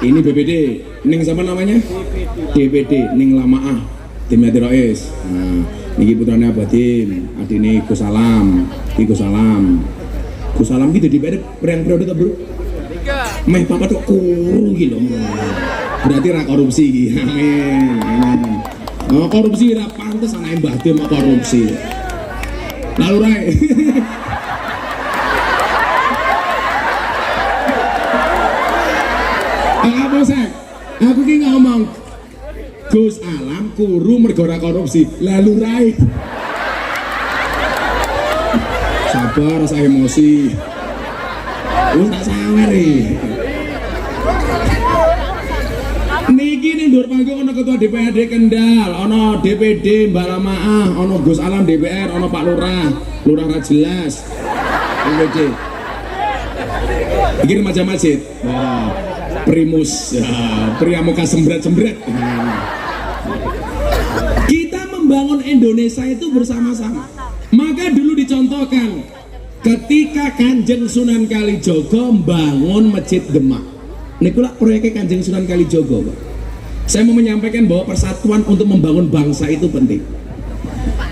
ini BPD, ning sama namanya? DPD, ning Lamaah, Tim Yati Rais. Nah, niki putrane Abadim, adine Gus Salam, Gus Salam gitu di periode ta, Bro? Meh papa tuh kuru gitu. Berarti ra korupsi iki. Amin. Oh, korupsi ra pantes anake Mbah Dim kok korupsi. Lalu rae. Apa sih? Aku ki ngomong Gus Alam kuru mergo ora korupsi. Lalu rae. Sabar, rasa emosi. Tak sawer niki nih dur panggung ono ketua DPRD Kendal, ono DPD Mbak Lamaah, ono Gus Alam DPR, ono Pak Lurah ra jelas. DPD. Iki remaja masjid. Wah, primus, priamuka sembret-sembret. Kita membangun Indonesia itu bersama-sama. Maka dulu dicontohkan ketika Kanjeng Sunan Kalijogo membangun Masjid Demak. Niku lak proyeknya Kanjeng Sunan Kalijogo, Pak. Saya mau menyampaikan bahwa persatuan untuk membangun bangsa itu penting.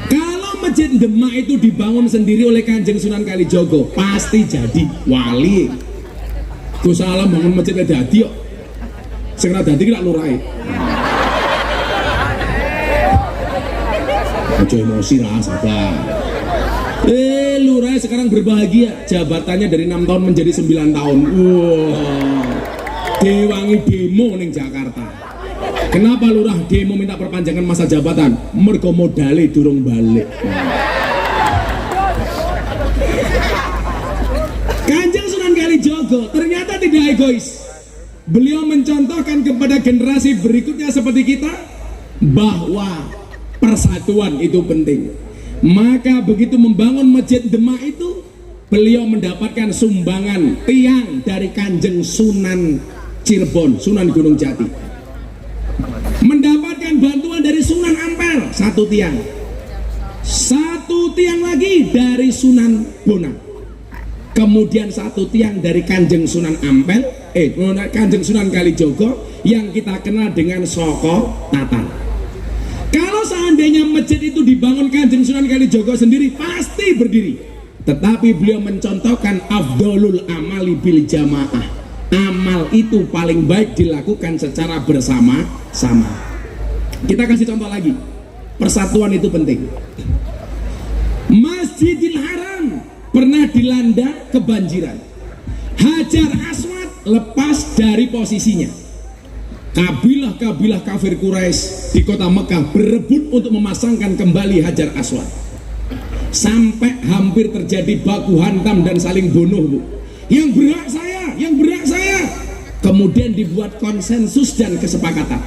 Kalau Masjid Demak itu dibangun sendiri oleh Kanjeng Sunan Kalijogo, pasti jadi wali. Gus Alam bangun masjid dadi kok. Sing ora dadi ki lak lurahe. Ojo emosi lah, sabar. Lurah sekarang berbahagia, jabatannya dari 6 tahun menjadi 9 tahun. Wow, diwangi demo ning Jakarta. Kenapa lurah demo minta perpanjangan masa jabatan? Mergo modale durung balik. Kanjeng Sunan Kalijogo ternyata tidak egois. Beliau mencontohkan kepada generasi berikutnya seperti kita bahwa persatuan itu penting. Maka begitu membangun Masjid Demak itu, beliau mendapatkan sumbangan tiang dari Kanjeng Sunan Cirebon, Sunan Gunung Jati. Mendapatkan bantuan dari Sunan Ampel, satu tiang lagi dari Sunan Bonang, kemudian satu tiang dari Kanjeng Sunan Ampel, Kanjeng Sunan Kalijogo yang kita kenal dengan Soko Tatar. Kalau seandainya masjid itu dibangun Kanjeng Sunan Kalijogo sendiri, pasti berdiri. Tetapi beliau mencontohkan afdolul amali bil jamaah. Amal itu paling baik dilakukan secara bersama-sama. Kita kasih contoh lagi. Persatuan itu penting. Masjidil Haram pernah dilanda kebanjiran. Hajar Aswad lepas dari posisinya. Kabilah-kabilah kafir Quraisy di kota Mekah berebut untuk memasangkan kembali Hajar Aswad. Sampai hampir terjadi baku hantam dan saling bunuh, Bu. Yang berhak saya, yang berhak saya. Kemudian dibuat konsensus dan kesepakatan.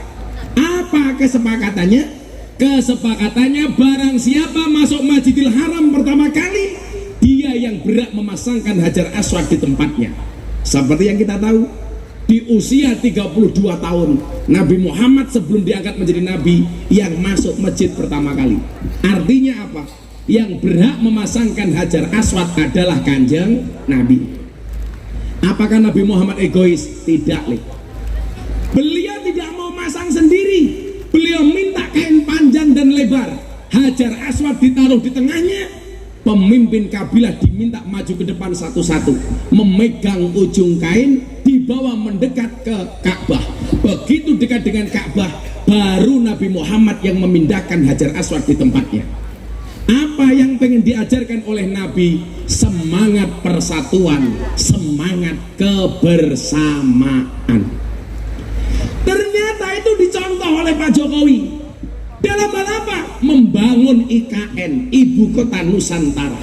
Apa kesepakatannya? Kesepakatannya barang siapa masuk Masjidil Haram pertama kali, dia yang berhak memasangkan Hajar Aswad di tempatnya. Seperti yang kita tahu, di usia 32 tahun Nabi Muhammad sebelum diangkat menjadi nabi yang masuk masjid pertama kali. Artinya apa? Yang berhak memasangkan Hajar Aswad adalah Kanjeng Nabi. Apakah Nabi Muhammad egois? Tidak, beliau tidak mau masang sendiri. Beliau minta kain panjang dan lebar. Hajar Aswad ditaruh di tengahnya. Pemimpin kabilah diminta maju ke depan satu-satu, memegang ujung kain, dibawa mendekat ke Ka'bah. Begitu dekat dengan Ka'bah, baru Nabi Muhammad yang memindahkan Hajar Aswad di tempatnya. Apa yang pengen diajarkan oleh Nabi? Semangat persatuan, semangat kebersamaan. Ternyata itu dicontoh oleh Pak Jokowi. Dalam hal apa? Membangun IKN, Ibu Kota Nusantara.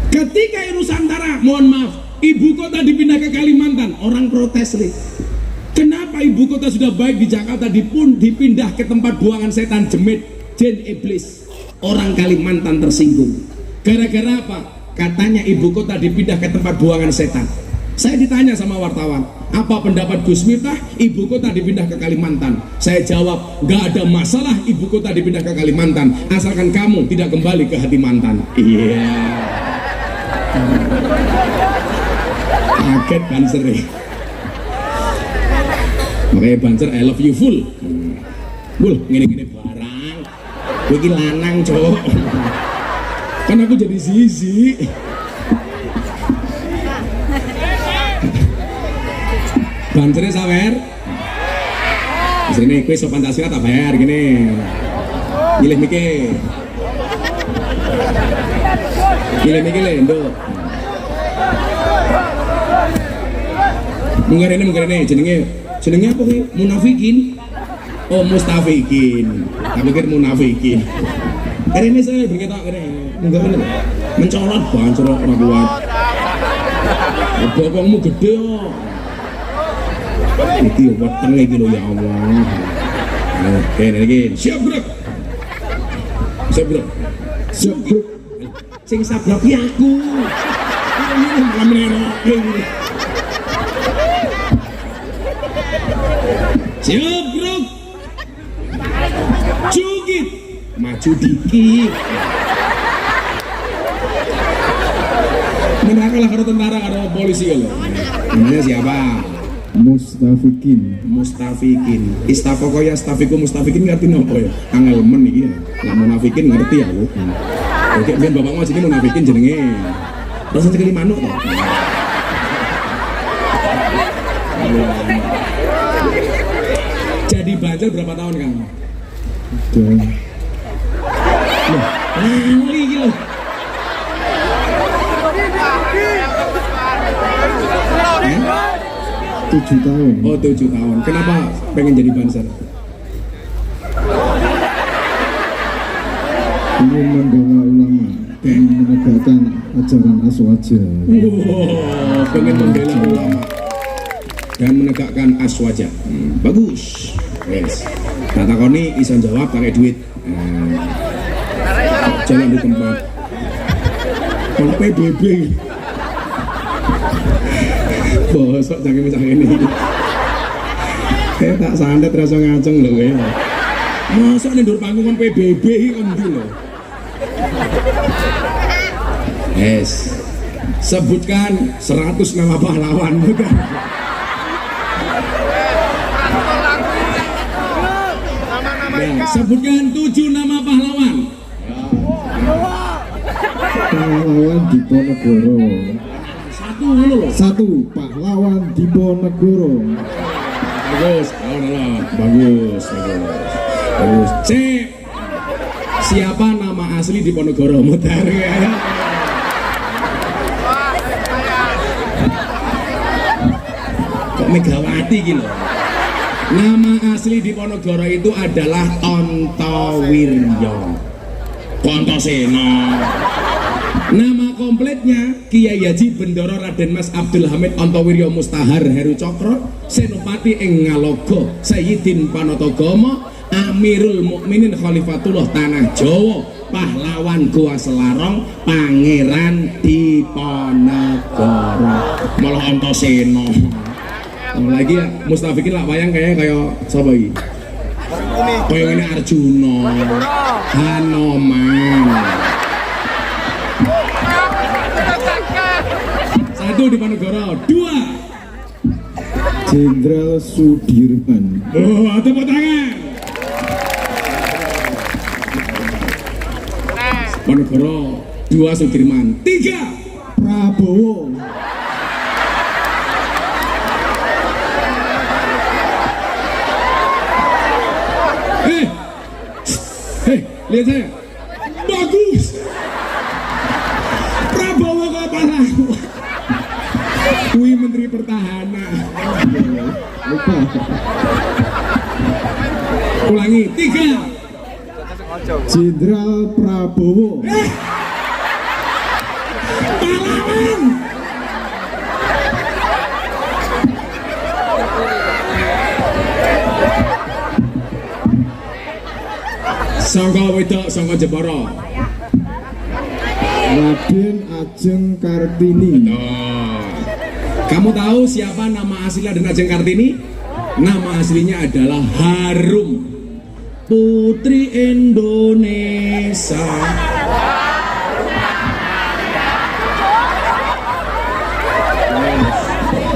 Ketika Nusantara, mohon maaf, Ibu Kota dipindah ke Kalimantan, orang protes, Kenapa Ibu Kota sudah baik di Jakarta dipindah ke tempat buangan setan, jemit, jin, iblis? Orang Kalimantan tersinggung. Gara-gara apa? Katanya Ibu Kota dipindah ke tempat buangan setan. Saya ditanya sama wartawan, apa pendapat Gus Miftah Ibu Kota dipindah ke Kalimantan? Saya jawab, gak ada masalah Ibu Kota dipindah ke Kalimantan, asalkan kamu tidak kembali ke hati mantan. Iya. Kaget Banser. Makanya Banser I love you full. Gini-gini barang. Gue ini lanang, cowok. Kan aku jadi zizi. Bansernya sawer. Sini kue so Pancasila tak bayar gini. Gilih mikir. Gilih mikir lendo. Mungkin ini jenenge apa nih? Munafikin. Oh, mustafikin. Tak pikir munafikin. Hari ini saya berkata mencolot banget orang kuat. Bokongmu gede oh. Iki weteng iki lho ya Allah. Oke, iki siap bro. Siap bro. Siap bro. Sing sabrok ki aku. Ini malam merah. Siap bro. Cukit. Maju dikit. Menakalah karo tentara karo polisi lho. Namanya siapa? Mustafikin. Istafokoya stafiku mustafikin ngerti nopo ya? Angel men iki ya. Lah munafikin ngerti aku. Oke, ben bapak mau sini munafikin jenenge. Terus sekali manuk to. Jadi Banjar berapa tahun, Kang? Loh, lali iki lho. Eh? 7 tahun. Oh 7 tahun. Kenapa pengen jadi Banser? Ingin membela ulama dan menegakkan ajaran aswaja. Wow, pengen membela ulama dan menegakkan aswaja. Bagus. Yes. Tak takoni iso jawab pakai duit. Jalan di tempat. Kalau PBB. Bosok jangan misalnya ini. Kayak tak sandet rasa ngaceng loh ya. Masa nih dur panggung PBB kan dulu. Yes. Sebutkan 100 nama pahlawan bukan? Ya, sebutkan 7 nama pahlawan. Pahlawan Diponegoro. 1 pahlawan Diponegoro. Bagus, bagus. Cek. Siapa nama asli Diponegoro? Mutar ya. Kok Megawati gitu? Nama asli Diponegoro itu adalah Tontowiryo Kontoseno. Nama kompletnya Kiai Haji Bendoro Raden Mas Abdul Hamid Ontowiryo Mustahar Heru Cokro Senopati ing Ngalogo Sayyidin Panatagama Amirul Mukminin Khalifatullah Tanah Jawa Pahlawan Goa Selarong Pangeran Diponegoro malah Ontoseno. Lagi ya Mustafikin lah bayang kayak siapa ini? Kayak ini Arjuna Hanoman. 1 Diponegoro, 2 Jenderal Sudirman. Oh, tepuk tangan. Diponegoro, 2 Sudirman, 3 Prabowo. Lihat saya. Bagus. Prabowo kok pahlawan. Kui Menteri Pertahanan. Lupa. Ulangi, 3 Jenderal Prabowo. pahlawan. Sangka wedok, sangka Jepara. Raden Ajeng Kartini. Oh. Kamu tahu siapa nama asli Raden Ajeng Kartini? Nama aslinya adalah Harum, Putri Indonesia.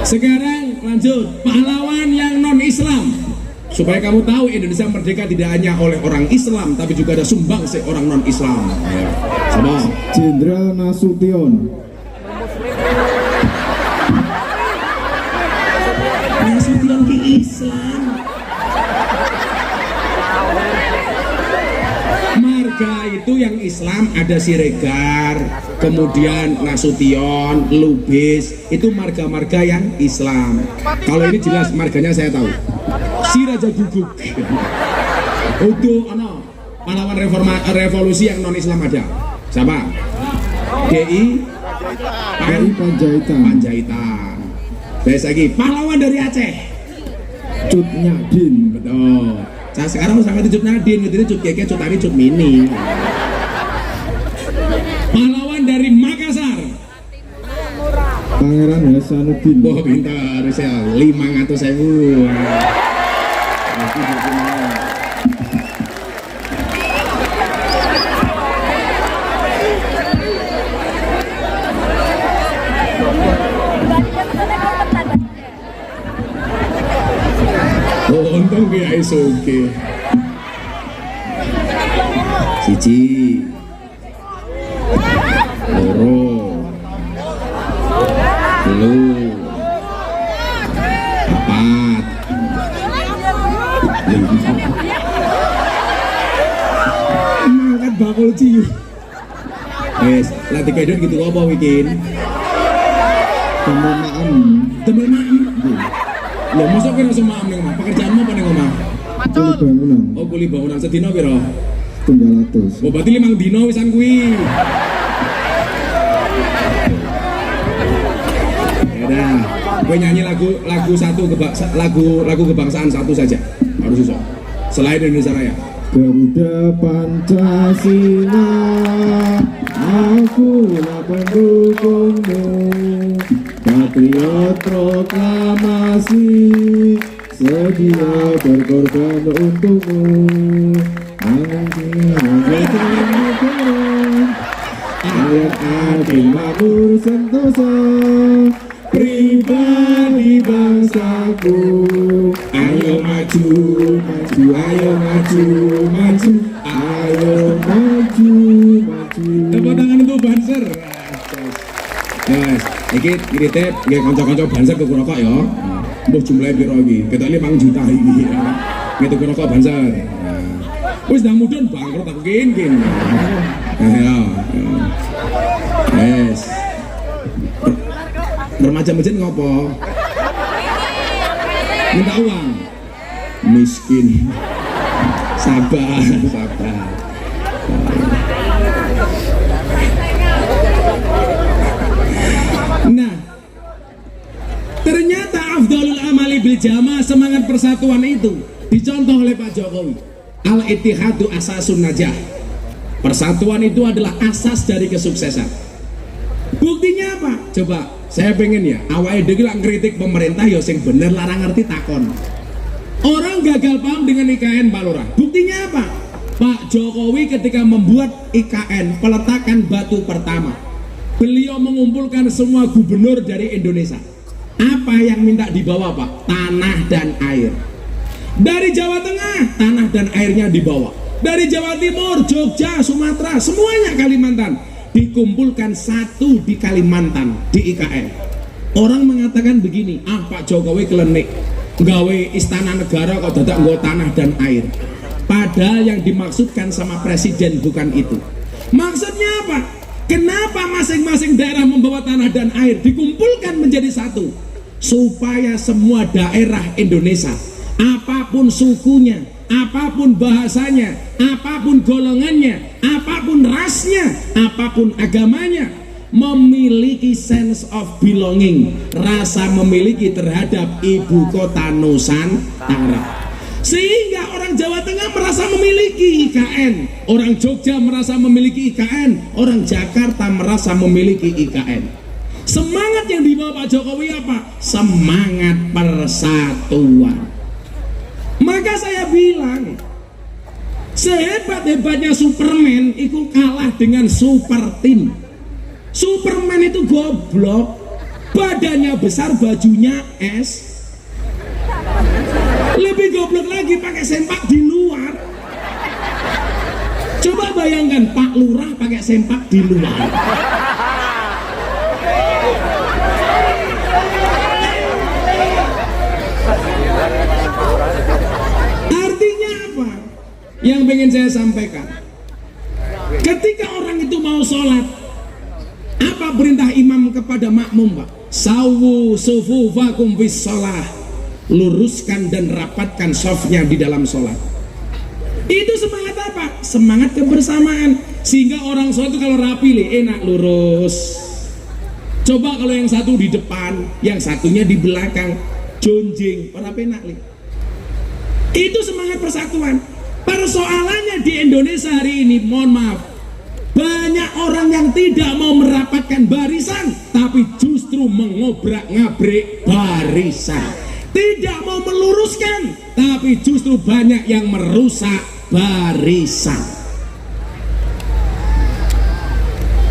Sekarang lanjut, pahlawan yang non-Islam. Supaya kamu tahu Indonesia merdeka tidak hanya oleh orang Islam, tapi juga ada sumbang seorang non-Islam. Sama. Jenderal Nasution. Nasution ke Islam. Marga itu yang Islam ada Siregar, kemudian Nasution, Lubis, itu marga-marga yang Islam. Kalau ini jelas marganya saya tahu. Si Raja Guguk. Untuk pahlawan revolusi yang non Islam ada. Siapa? DI Panjaitan. Terus lagi pahlawan dari Aceh. Cut Nyadin. Betul. Saya sekarang sangat Cut Nyadin, gitu Cut Keke, Cut Tani, Cut Mini. Pahlawan dari Makassar. Pangeran Hasanuddin. Wah pintar, saya 500.000. Wong kiai sugih. Siji. Loro. Telu. Papat. Mangkat bakul ciu. Wes, latih kedon gitu apa wikin? Temen maem. Temen maem. Loh, masa kira langsung maem ning omah? Pekerjaanmu apa ning omah? Kuli bangunan. Oh, kuli bangunan sedina piro? 300. Oh, berarti 5 dino wisan kuwi. Ya dah, gue nyanyi lagu satu lagu kebangsaan satu saja. Harus iso. Selain Indonesia Raya. Garuda Pancasila, akulah pendukungmu. Patriot proklamasi, sedia berkorban untukmu. Ayat adil makmur sentosa, pribadi bangsaku. Ayo maju, maju, ayo maju, maju, ayo maju, maju. Tepuk tangan untuk Banser. Yes, iki tip nggih kanca-kanca Banser tuku rokok ya. Mbah jumlahe piro iki? Ketok 5 juta iki. Nggih tuku rokok Banser. Wis dah mudun bangkrut aku kin. Ya. Yes. Remaja masjid ngopo? Minta uang. Miskin. Sabar. Nah, ternyata afdalul amali bil jamaah, semangat persatuan itu dicontoh oleh Pak Jokowi. Al-ittihadu asasun najah. Persatuan itu adalah asas dari kesuksesan. Buktinya apa? Coba saya pengen ya, awalnya dhewe lak ngritik pemerintah ya sing bener larang ngerti takon. Orang gagal paham dengan IKN Pak Lurah. Buktinya apa? Pak Jokowi ketika membuat IKN, peletakan batu pertama, beliau mengumpulkan semua gubernur dari Indonesia. Apa yang minta dibawa Pak? Tanah dan air. Dari Jawa Tengah, tanah dan airnya dibawa. Dari Jawa Timur, Jogja, Sumatera, semuanya Kalimantan, dikumpulkan satu di Kalimantan, di IKN. Orang mengatakan begini, Pak Jokowi kelenik, gawe istana negara kok dadak nggo tanah dan air. Padahal yang dimaksudkan sama presiden bukan itu. Maksudnya apa? Kenapa masing-masing daerah membawa tanah dan air dikumpulkan menjadi satu? Supaya semua daerah Indonesia, apapun sukunya, apapun bahasanya, apapun golongannya, apapun rasnya, apapun agamanya, memiliki sense of belonging, rasa memiliki terhadap ibu kota Nusantara. Sehingga orang Jawa Tengah merasa memiliki IKN, orang Jogja merasa memiliki IKN, orang Jakarta merasa memiliki IKN. Semangat yang dibawa Pak Jokowi apa? Semangat persatuan. Maka saya bilang, sehebat-hebatnya Superman itu kalah dengan super team. Superman itu goblok, badannya besar, bajunya es. Lebih goblok lagi pakai sempak di luar. Coba bayangkan Pak Lurah pakai sempak di luar. Artinya apa? Yang pengen saya sampaikan, ketika orang itu mau sholat, apa perintah imam kepada makmum Pak? Sawu sufufakum fis shalah, luruskan dan rapatkan shofnya di dalam sholat. Itu semangat apa? Semangat kebersamaan. Sehingga orang sholat itu kalau rapi enak lurus. Coba kalau yang satu di depan, yang satunya di belakang, jonjing, ora penak Itu semangat persatuan. Persoalannya di Indonesia hari ini, mohon maaf, banyak orang yang tidak mau merapatkan barisan, tapi justru mengobrak-ngabrik barisan. Tidak mau meluruskan, tapi justru banyak yang merusak barisan.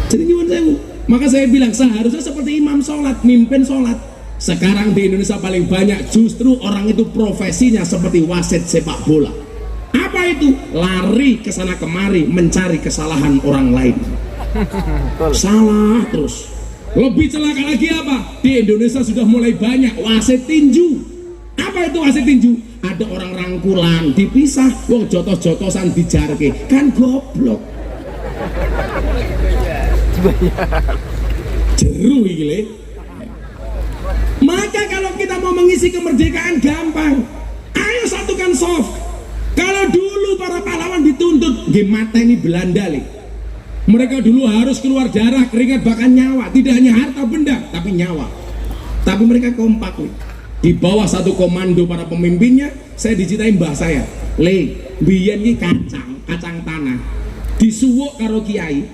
Jadi nyuwun sewu. Maka saya bilang seharusnya seperti imam sholat, mimpin sholat. Sekarang di Indonesia paling banyak justru orang itu profesinya seperti wasit sepak bola. Apa itu? Lari ke sana kemari mencari kesalahan orang lain. Salah terus. Lebih celaka lagi apa? Di Indonesia sudah mulai banyak wasit tinju. Apa itu wasit tinju? Ada orang rangkulan dipisah, wong jotos-jotosan dijarke, kan goblok. Jeru iki le. Maka kalau kita mau mengisi kemerdekaan gampang. Ayo satukan soft. Kalau dulu para pahlawan dituntut nggih mateni Belanda le. Mereka dulu harus keluar darah, keringat, bahkan nyawa. Tidak hanya harta benda, tapi nyawa. Tapi mereka kompak nih. Di bawah satu komando para pemimpinnya, saya diceritain mbah saya. Le, biyen iki kacang tanah. Disuwuk karo kiai,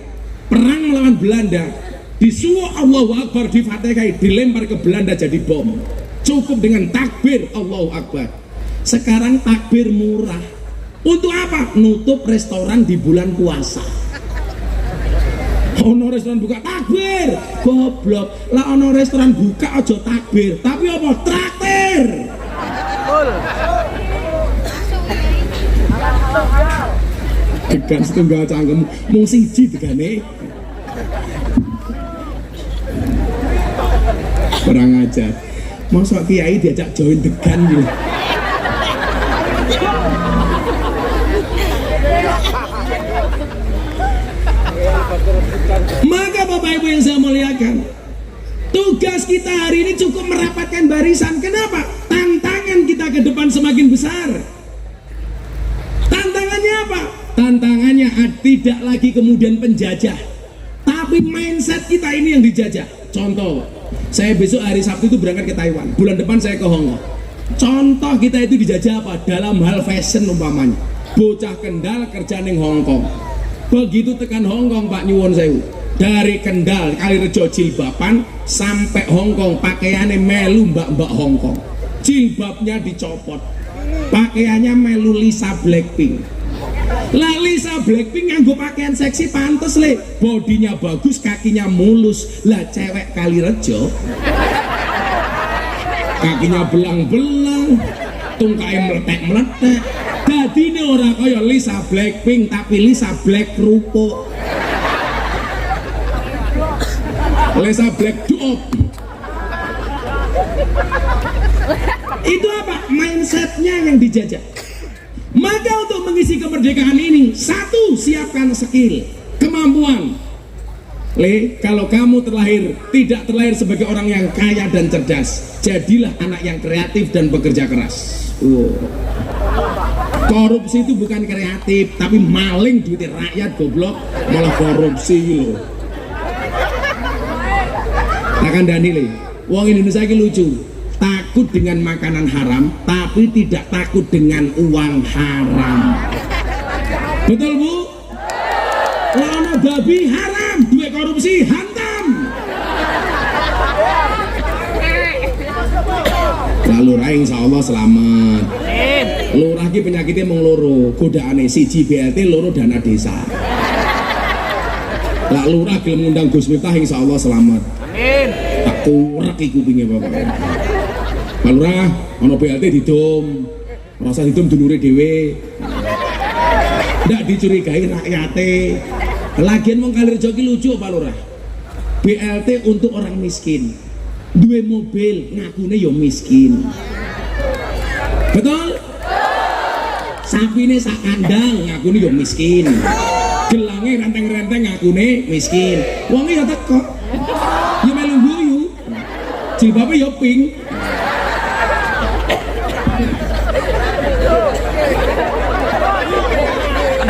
perang melawan Belanda. Disuwuk Allahu Akbar di Fatihah, dilempar ke Belanda jadi bom. Cukup dengan takbir Allahu Akbar. Sekarang takbir murah. Untuk apa? Nutup restoran di bulan puasa. Ono restoran buka takbir, goblok. Lah ono restoran buka aja takbir, tapi apa? Traktir. Gegan setunggal cangkem, mung siji degane. Kurang ajar. Masa kiai diajak join degan gitu. Maka Bapak Ibu yang saya muliakan, tugas kita hari ini cukup merapatkan barisan. Kenapa? Tantangan kita ke depan semakin besar. Tantangannya apa? Tantangannya tidak lagi kemudian penjajah, tapi mindset kita ini yang dijajah. Contoh, saya besok hari Sabtu itu berangkat ke Taiwan, bulan depan saya ke Hong Kong. Contoh kita itu dijajah apa? Dalam hal fashion umpamanya. Bocah Kendal kerja ning Hong Kong. Begitu tekan Hong Kong Pak nyuwun sewu, dari Kendal Kalirejo jilbaban sampai Hong Kong pakaiannya melu mbak-mbak Hong Kong, jilbabnya dicopot, pakaiannya melu Lisa Blackpink. Lah Lisa Blackpink nganggo pakaian seksi pantes le, bodinya bagus, kakinya mulus. Lah cewek Kalirejo kakinya belang-belang, tungkai meletek-meletek. Jadi ini orang kaya Lisa Blackpink, tapi Lisa Black kerupuk, Lisa Black Dop. Itu apa? Mindsetnya yang dijajah. Maka untuk mengisi kemerdekaan ini, satu, siapkan skill, kemampuan. Le, kalau kamu tidak terlahir sebagai orang yang kaya dan cerdas, jadilah anak yang kreatif dan bekerja keras. Korupsi itu bukan kreatif, tapi maling duit rakyat goblok, malah korupsi loh. Akan Dani le, wong Indonesia ini lucu, takut dengan makanan haram, tapi tidak takut dengan uang haram. Betul Bu? Lawan babi haram, duit korupsi hantam. Lalu rai insya Allah selamat. Lurah ki penyakitnya mung loro, godaane siji BLT, loro dana desa. Lah lurah gelem ngundang Gus Miftah insya Allah selamat. Amin. Tak kurek iki kupinge pokoke. Pak Lurah, ana BLT didom. Rasa didom dulure dhewe. Ndak dicurigai rakyate. Lagian wong Kalirejo ki lucu Pak Lurah. BLT untuk orang miskin. Duwe mobil ngakune yo miskin. Betul? Sapine sak kandang ngakune yo miskin. Gelange renteng-renteng ngakune miskin. Wonge ya teko. Ya melu guyu. Jilbabe yo pink.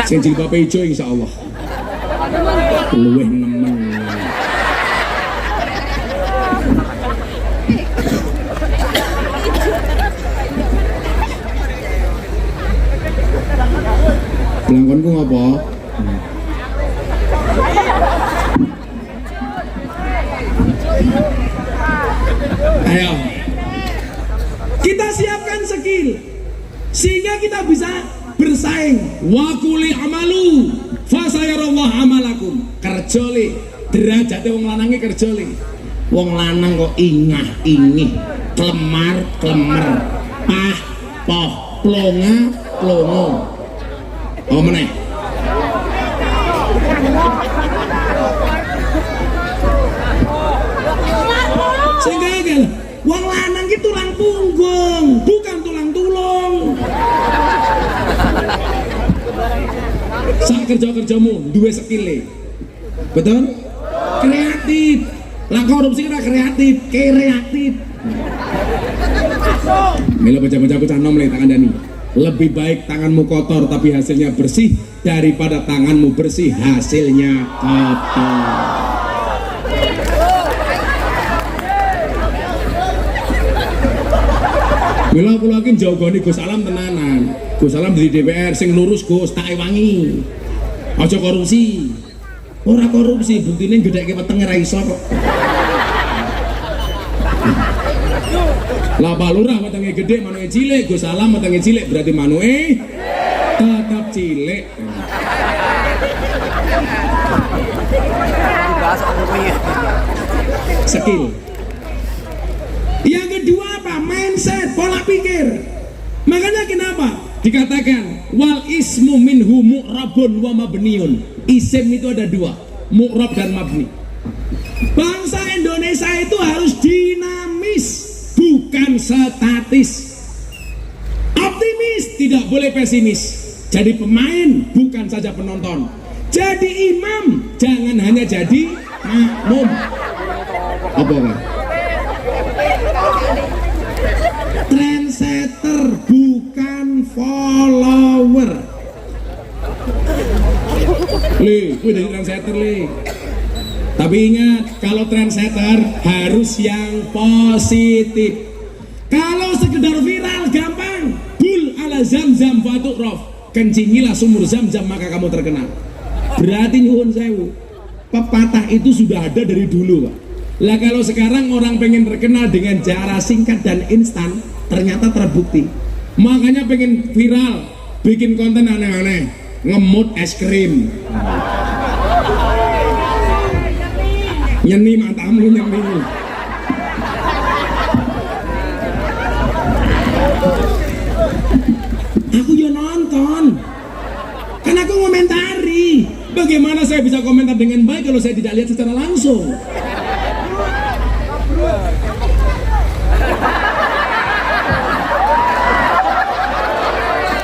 Sing jilbabe ijo insyaallah. Luwih nemen. Belangkonku ngopo? Ayo, kita siapkan skill sehingga kita bisa bersaing. Wa quli amalu fa sayarallahu amalakum. Kerja le, derajate wong lanange kerja le. Wong lanang kok ingah-ingih, klemar-klemer, poh, plonga-plongo. Oh meneh. Sing gagal, wong lanang ki tulang punggung, bukan tulang tulung. Sak kerja-kerjamu duwe skille. Betul? Kreatif. Lah korupsi ora kreatif, reaktif. Mila baca-baca bocah nom le tangan Dani. Lebih baik tanganmu kotor tapi hasilnya bersih daripada tanganmu bersih hasilnya kotor. Mila aku lagi jogoni Gus Alam tenanan. Gus Alam di DPR sing lurus Gus tak ewangi. Aja korupsi. Ora korupsi, buktine gedhekke wetenge ra iso kok. Lah Pak Lurah wetenge gedhe manuke cilik, Gus Alam wetenge cilik berarti manuke tetap cilik. Skill. Yang kedua apa? Mindset, pola pikir. Makanya kenapa dikatakan wal ismu minhu mu'rabun wa mabniun. Isim itu ada dua, mu'rab dan mabni. Bangsa Indonesia itu harus dinamis, bukan statis. Optimis, tidak boleh pesimis. Jadi pemain, bukan saja penonton. Jadi imam, jangan hanya jadi makmum. Apa kan? Trendsetter, bukan follower. Li, gue dari trendsetter li. Tapi ingat, kalau trendsetter harus yang positif. Kalau sekedar viral gampang. Bul ala zam-zam fatu'rof. Kencingilah sumur zam-zam maka kamu terkenal. Berarti nyuhun sewu. Pepatah itu sudah ada dari dulu, Pak. Lah kalau sekarang orang pengen terkenal dengan cara singkat dan instan, ternyata terbukti. Makanya pengen viral, bikin konten aneh-aneh, ngemut es krim. Nyeni matamu nyeni. Aku yo nonton. Kan aku ngomentari. Bagaimana saya bisa komentar dengan baik kalau saya tidak lihat secara langsung?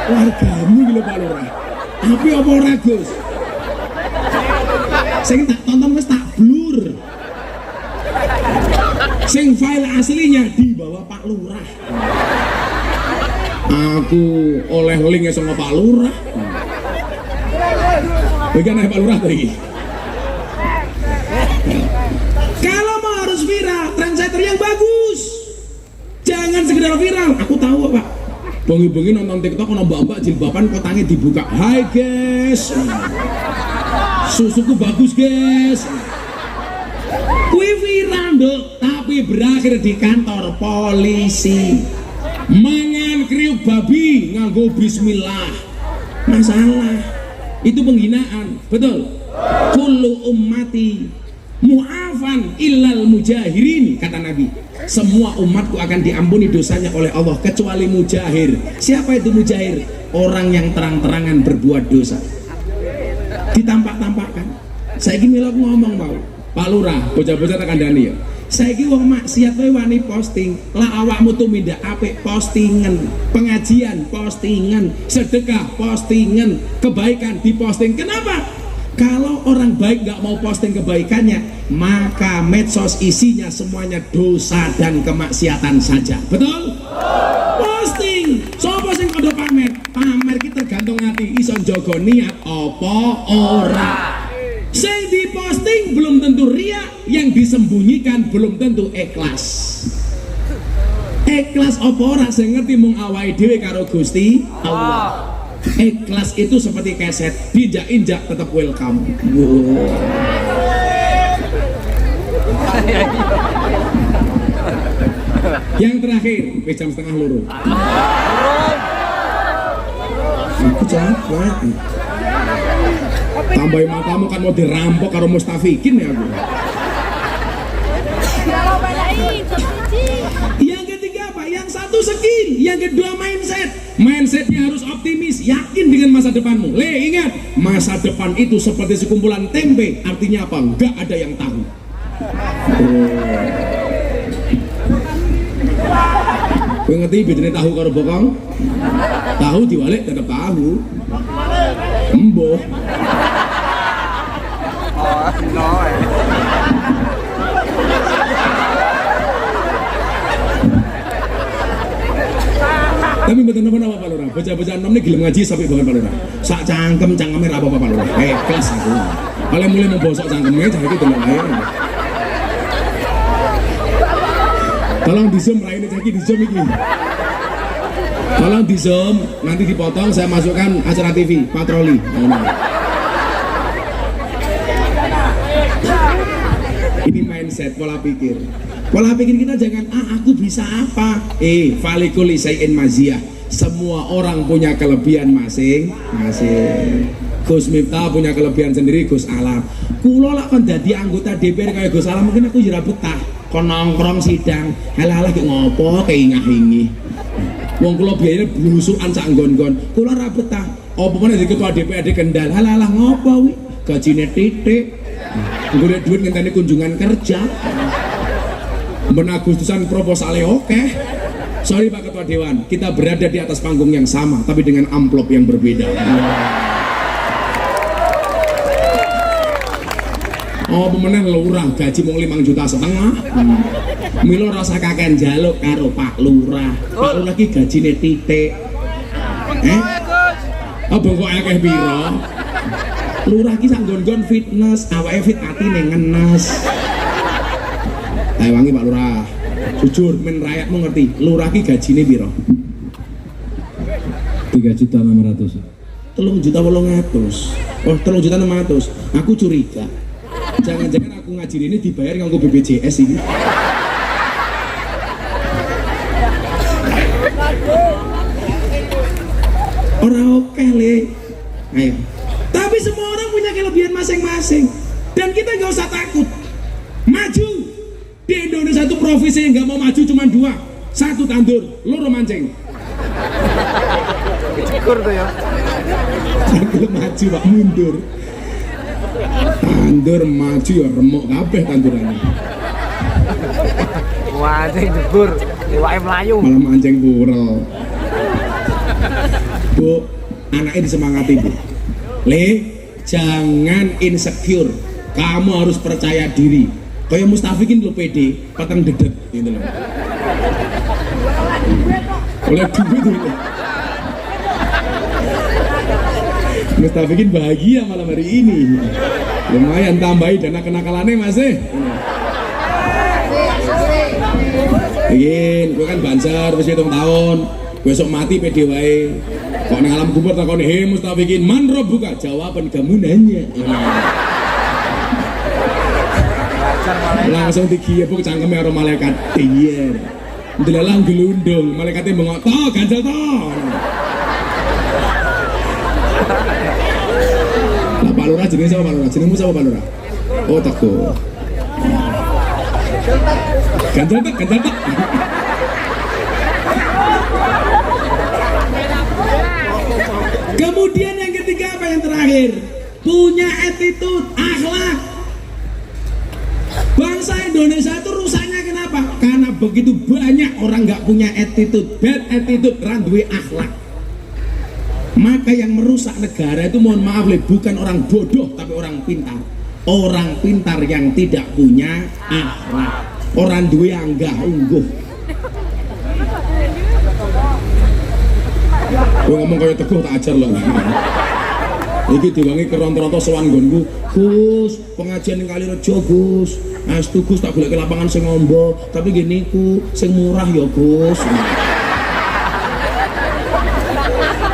Wargamu gila Pak Lurah. Tapi apa ora Gus? Sing tak tonton wis tak blur. Sing file aslinya di bawah Pak Lurah. Aku oleh link sama Pak Lurah. Bagaimana Pak Lurah tadi? Kalau mau harus viral, trendsetter yang bagus. Jangan sekedar viral. Aku tahu Pak. Bengi-bengi nonton TikTok ono mbak-mbak jilbaban kotangnya dibuka. Hai guys. Susuku bagus guys. Kui viral dok, tapi berakhir di kantor polisi. Mangan kriuk babi nganggo bismillah. Masalah. Itu penghinaan, betul. Kullu ummati mu'afan illal mujahirin, kata Nabi. Semua umatku akan diampuni dosanya oleh Allah kecuali mujahir. Siapa itu mujahir? Orang yang terang-terangan berbuat dosa, ditampak-tampakkan. Saiki milok ngomong mau Pak Lurah, bocah-bocah tekan Dani ya. Saiki wong maksiat wae wani posting, lah awakmu tumindak apik postingan, pengajian postingan, sedekah postingan, kebaikan diposting. Kenapa? Kalau orang baik nggak mau posting kebaikannya, maka medsos isinya semuanya dosa dan kemaksiatan saja. Betul? Posting. Sopo sing padha pamer? Pamer ki tergantung hati, iso njogo niat apa ora. Sing diposting belum tentu ria, yang disembunyikan belum tentu ikhlas. Ikhlas apa ora sing ngerti mung awake dhewe karo Gusti Allah. Ikhlas itu seperti keset, dijak-injak tetap welcome. Wow. Yang terakhir, jam setengah loro. Aku capek. Tambahin matamu kan mau dirampok karo Mustafikin ya aku. Yang ketiga apa? Yang satu skill, yang kedua mindset. Mindsetnya harus optimis, yakin dengan masa depanmu. Ingat, masa depan itu seperti sekumpulan tempe. Artinya apa? Enggak ada yang tahu. Kowe ngerti bedanya tahu karo bokong? Tahu diwalik tetap tahu. Emboh. Tapi betul apa Pak Lurah? Bocah-bocah enam ini gelem ngaji sampai banget Pak Lurah. Sak cangkeme ra apa-apa Pak Lurah. Kelas aku. Kalau mulai membosok cangkeme cah iki delok ae. Tolong di zoom raine cah iki di zoom iki. Tolong di zoom, nanti dipotong saya masukkan acara TV patroli. Ini mindset, pola pikir. Pola pikir kita jangan aku bisa apa. Falikul lisai'in maziyah. Semua orang punya kelebihan masing-masing. Gus Miftah punya kelebihan sendiri, Gus Alam. Kulo lah kan jadi anggota DPR kayak Gus Alam, mungkin aku jira betah. Kon nongkrong sidang, halah ki ngopo keingah-ingi. Wong kula biayane blusukan sak nggon-nggon. Kula ra betah. Apa meneh di ketua DPRD Kendal. Halah ngopo kuwi? Gajine titik. Golek duit ngenteni kunjungan kerja. Ben Agustusan proposale oke. Sorry Pak Ketua Dewan, kita berada di atas panggung yang sama tapi dengan amplop yang berbeda. Oh, pemenang lurah gaji mau 5,5 juta. Milo rasa kakean jaluk karo Pak Lurah. Pak Lurah ki gajine titik. Apa kok akeh piro? Lurah ki sak nggon-nggon fitness, awake fit atine ngenes. Wangi Pak Lurah. Jujur men rakyatmu ngerti, Lurah ki gajine piro? 3.600.000. 3.800.000. Oh, 3.600.000. Aku curiga. Jangan-jangan aku ngaji ini dibayar nganggo BPJS ini. Orang oke le. Ayo. Tapi semua orang punya kelebihan masing-masing. Dan kita nggak usah takut. Maju. Di Indonesia itu provinsi yang nggak mau maju cuma 2. 1 tandur, loro mancing. Cukur tuh ya. Tandur maju Pak, mundur. Tandur maju ya remuk kabeh tandurannya. Mancing jebur, iwake melayu. Malah mancing purel. Bu, anaknya disemangati Bu. Jangan insecure. Kamu harus percaya diri. Kayak Mustafikin lo pede, patang dedet gitu loh. Oleh duit itu. Mustafikin bahagia malam hari ini. Lumayan tambahi dana kenakalannya masih. Ingin, gue kan banser, wis 7 tahun. Besok mati pede wae. Kok ning alam kubur takone, "He Mustafikin, man buka jawaban kamu nanya." Langsung digiepuk cangkeme karo malaikat. Iya. Ndelalang gelundung, malaikate bengok, "To, ganjel to." Lah Pak Lurah jenenge sapa Pak Lurah? Jenengmu sapa Pak Lurah? Oh, Teguh. Ganjel tak. Kemudian yang ketiga apa yang terakhir? Punya attitude, akhlak. Bangsa Indonesia itu rusaknya kenapa? Karena begitu banyak orang nggak punya attitude, bad attitude, randuwe akhlak. Maka yang merusak negara itu mohon maaf bukan orang bodoh tapi orang pintar. Orang pintar yang tidak punya akhlak. Orang duwe anggah ungguh. Gue ngomong kayak Teguh tak ajar loh. Iki diwangi kerontor-rontor sowan nggonku. Gus, pengajian ning Kalirejo Gus. Astu Gus tak golek ke lapangan sing ngombo, tapi gini ku sing murah ya Gus.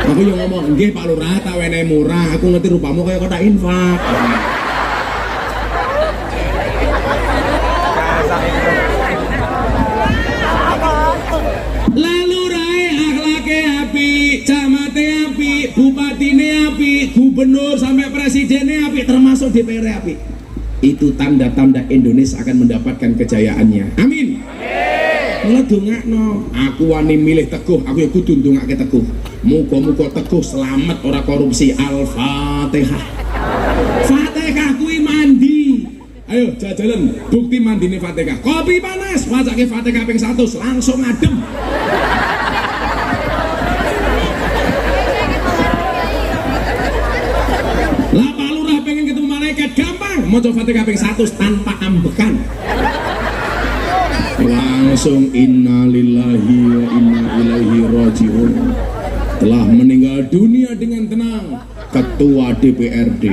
Aku yang ngomong, nggih Pak Lurah, tak wenehi murah. Aku ngerti rupamu kaya kotak infak. Lalu rae akhlake api, camate api, bupatine api, gubernur sampai presidennya api, termasuk DPR api. Itu tanda-tanda Indonesia akan mendapatkan kejayaannya. Amin. Mula dongakno, aku wani milih Teguh, aku ya kudu ndongake Teguh. Muga-muga Teguh selamat ora korupsi. Al-Fatihah. Fatihah kuwi mandi. Ayo jajalan bukti mandine Fatihah. Kopi panas, wacake Fatihah ping 100 langsung adem. Lah Pak Lurah pengen ketemu malaikat gampang, maca Fatihah ping 100 tanpa ambekan. Langsung innalillahi wa inna ilaihi rajiun. Telah meninggal dunia dengan tenang Ketua DPRD.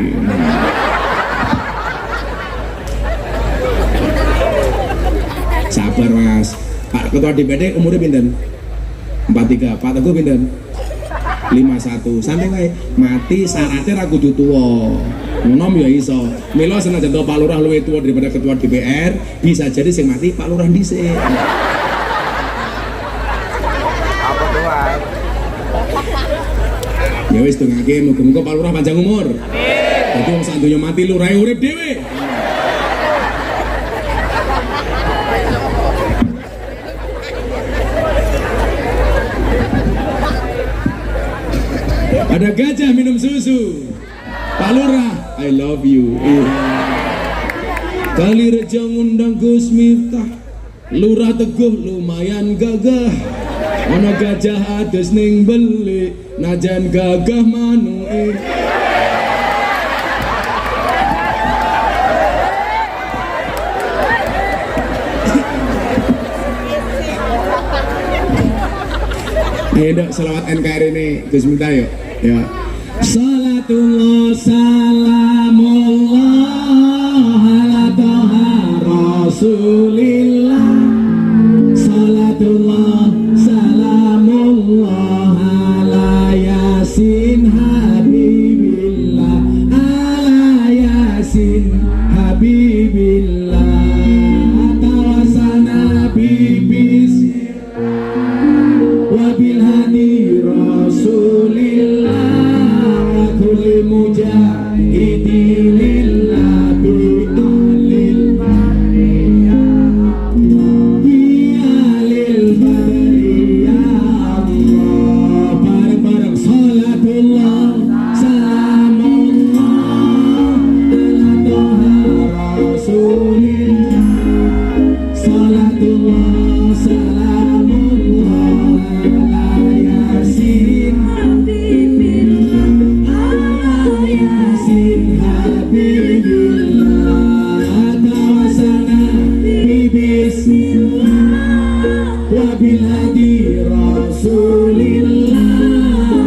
Sabar Mas. Pak Ketua DPRD umurnya pinten? 43. Pak Teguh pinten? 51. Santai wae. Mati syaratnya ra kudu tuwa. Nom ya iso. Mila senajan to Pak Lurah luwih tuwa daripada Ketua DPR, bisa jadi sing mati Pak Lurah dhisik. Apa doang? Ya wis dongake muga-muga Pak Lurah panjang umur. Amin. Dadi wong sak donya mati lurahe urip dhewe. Ada gajah minum susu. Pak Lurah, I love you. Kali reja ngundang Gus Miftah. Lurah Teguh lumayan gagah. Ana gajah adus ning beli, najan gagah manuke. Ayo dok, selawat NKRI ini Gus Miftah yuk. Ya. Salatullah salamullah ala taha rasulillah. Salatullah salamullah ala yasin habibillah. Ala yasin habibillah. Tawasana bibis wabil hadi rasulillah. Kulli mujahidi lillah bi'alil bariyah bi'alil bariyah Allah. Bareng-bareng salatullah salamullah ala toha rasulillah. Salatullah salamullah ala yasin Yasin habibillah. Tawasana bismillah wabil hadi rasulillah.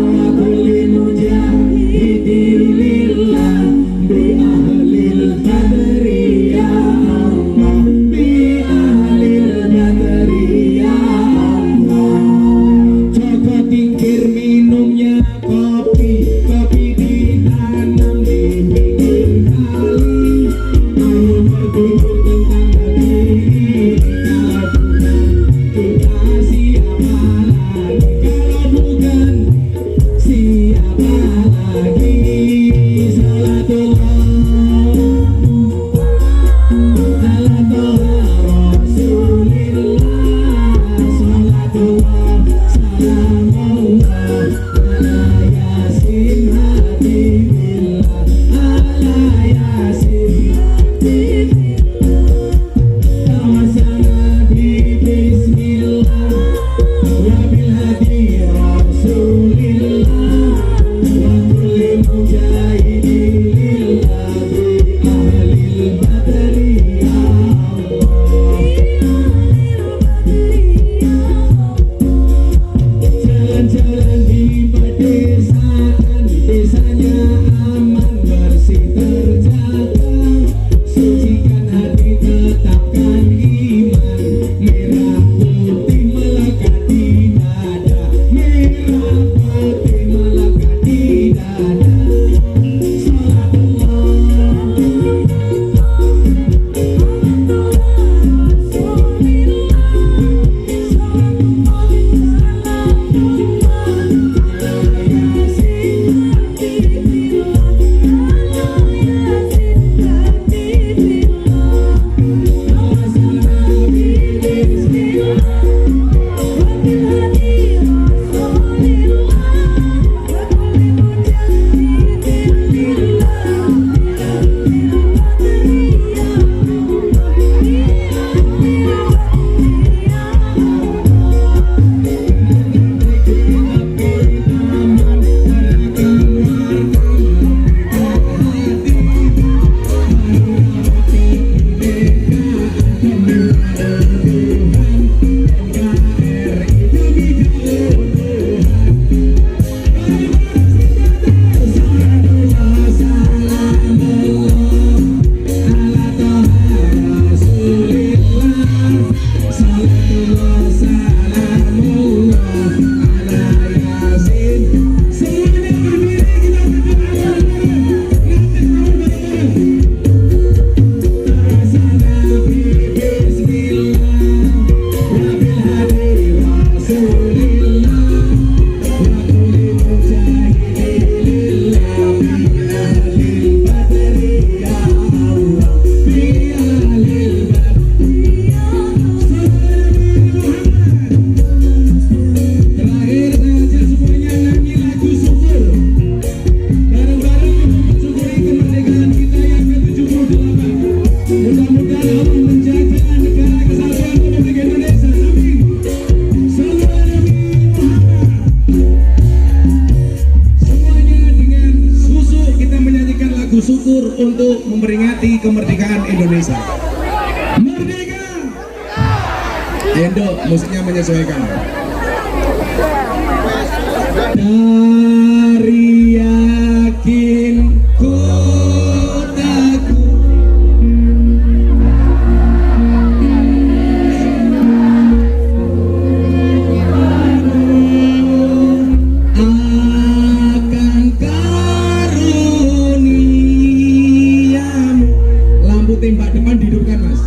Wa kulli mujahidi lillah bi ahlil badri ya Allah. Bi ahlil badri ya Allah. Coba tingkir minumnya kopi, kopi ditanam sujud syukur untuk memperingati kemerdekaan Indonesia. Merdeka! Endo musiknya menyesuaikan. Dari yakin ku tembak depan dihidupkan mas.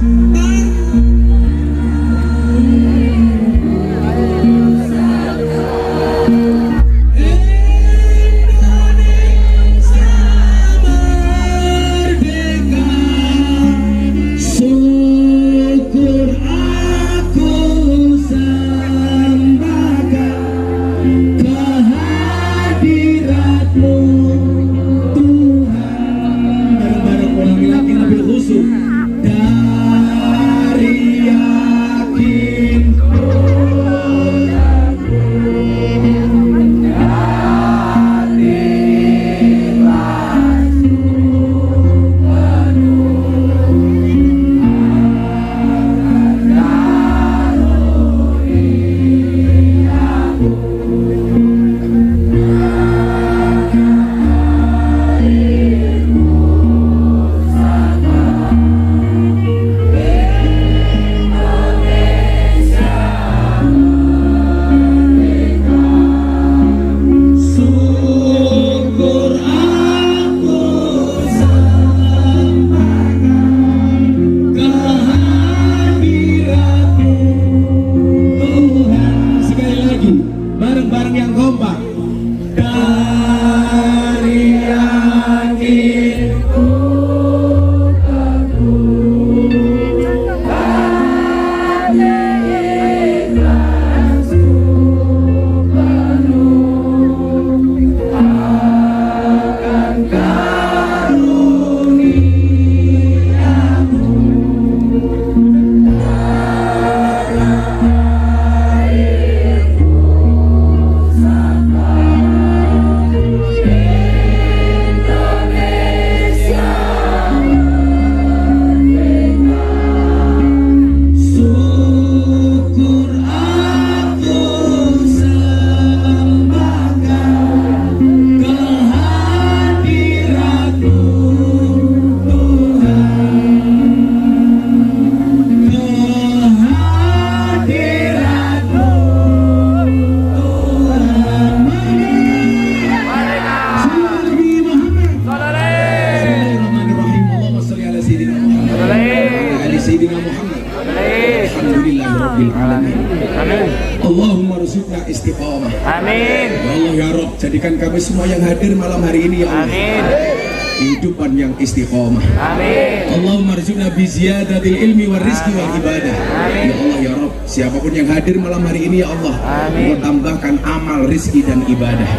Allahumma rzuqna istiqamah. Amin. Ya Allah ya Rabb, jadikan kami semua yang hadir malam hari ini ya Allah. Amin. Kehidupan yang istiqamah. Amin. Allahumma rzuqna bi ziyadatil ilmi war rizqi wal ibadah. Amin. Ya Allah ya Rabb, siapapun yang hadir malam hari ini ya Allah, Engkau tambahkan amal, rizki dan ibadah.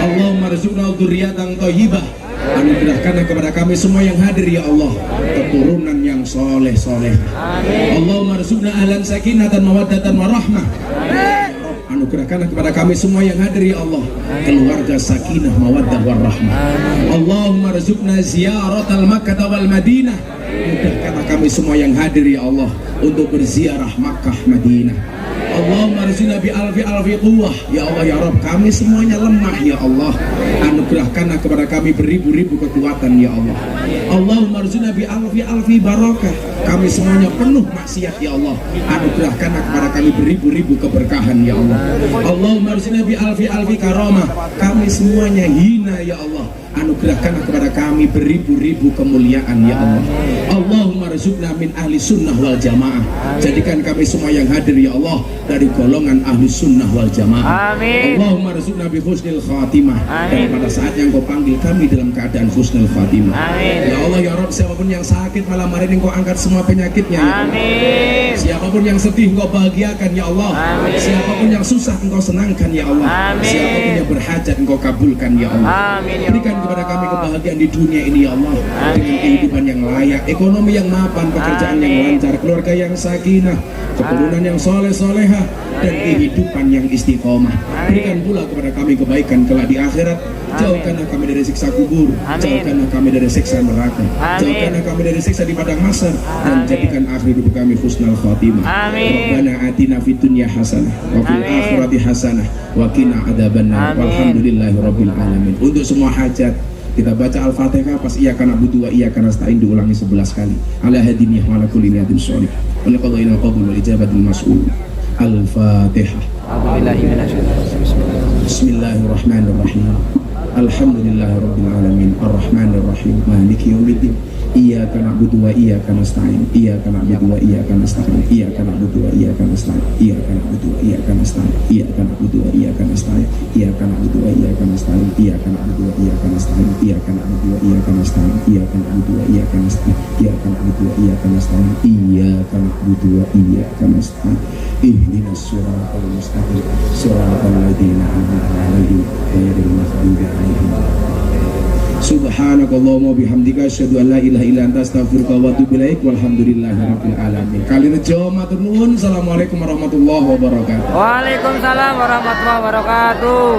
Allahumma rzuqna dzurriyyatan thayyibah. Anugerahkanlah kepada kami semua yang hadir ya Allah keturunan yang soleh-soleh. Allahumma rzuqna ahlan sakinatan mawaddatan warahmah. Anugerahkanlah kepada kami semua yang hadir ya Allah keluarga sakinah mawaddah warahmah. Allahumma rzuqna ziyaratal Makkah wal Madinah. Mudahkanlah kami semua yang hadir ya Allah untuk berziarah Makkah Madinah. Allahumma rzuqna bi alfi quwwah. Ya Allah ya Rabb, kami semuanya lemah ya Allah. Anugerahkanlah kepada kami beribu-ribu kekuatan ya Allah. Allahumma rzuqna bi alfi barakah. Kami semuanya penuh maksiat ya Allah. Anugerahkanlah kepada kami beribu-ribu keberkahan ya Allah. Allahumma rzuqna bi alfi karamah. Kami semuanya hina ya Allah. Anugerahkanlah kepada kami beribu-ribu kemuliaan ya Allah. Allahumma rzuqna min ahli sunnah wal jamaah. Jadikan kami semua yang hadir ya Allah dari golongan ahli sunnah wal jamaah. Amin. Allahumma rzuqna bi husnil khatimah. Dan pada saat yang Kau panggil kami dalam keadaan husnul khatimah. Amin. Ya Allah ya Rabb, siapapun yang sakit malam hari ini Kau angkat semua penyakitnya ya Allah. Amin. Siapapun yang sedih Engkau bahagiakan ya Allah. Amin. Siapapun yang susah Engkau senangkan ya Allah. Amin. Siapapun yang berhajat Engkau kabulkan ya Allah. Amin. Berikan kepada kami kebahagiaan di dunia ini ya Allah, dengan kehidupan yang layak, ekonomi yang mapan, pekerjaan yang lancar, keluarga yang sakinah, keturunan yang soleh-solehah, dan kehidupan yang istiqomah. Berikan pula kepada kami kebaikan kelak di akhirat. Jauhkanlah kami dari siksa kubur, jauhkanlah kami dari siksa neraka, jauhkanlah kami dari siksa di padang mahsyar, dan jadikan akhir hidup kami husnul khatimah. Rabbana atina fid dunya hasanah wa fil akhirati hasanah wa qina adzabannar. Walhamdulillahi rabbil alamin. Untuk semua hajat kita baca Al-Fatihah pas iyyaka na'budu wa iyyaka nasta'in diulangi 11 kali. Ala hadinihi wa ala kulli niyatin shalih. Wa laqad ila qabul wal ijabatul mas'ul. Al-Fatihah. Bismillahirrahmanirrahim. Alhamdulillahirabbil alamin. Arrahmanir rahim. Maliki yaumiddin. Iyyaka na'budu wa iyyaka nasta'in. Iyyaka na'budu wa iyyaka nasta'in. Iyyaka na'budu wa iyyaka nasta'in. Iyyaka na'budu wa iyyaka nasta'in. Iyyaka na'budu wa iyyaka nasta'in. Iyyaka na'budu wa iyyaka nasta'in. Iyyaka na'budu wa iyyaka nasta'in. Iyyaka na'budu wa iyyaka nasta'in. Iyyaka na'budu wa iyyaka nasta'in. Iyyaka na'budu wa iyyaka nasta'in. Iyyaka na'budu wa iyyaka nasta'in. Ihdinas siratal mustaqim. Siratal ladzina an'amta 'alaihim ghairil maghdubi 'alaihim. Subhanakallahumma bihamdika asyhadu an la ilaha illa anta astaghfiruka wa atubu ilaik. Walhamdulillahirabbil alamin. Kalirejo matur nuwun. Assalamualaikum warahmatullahi wabarakatuh. Waalaikumsalam warahmatullahi wabarakatuh.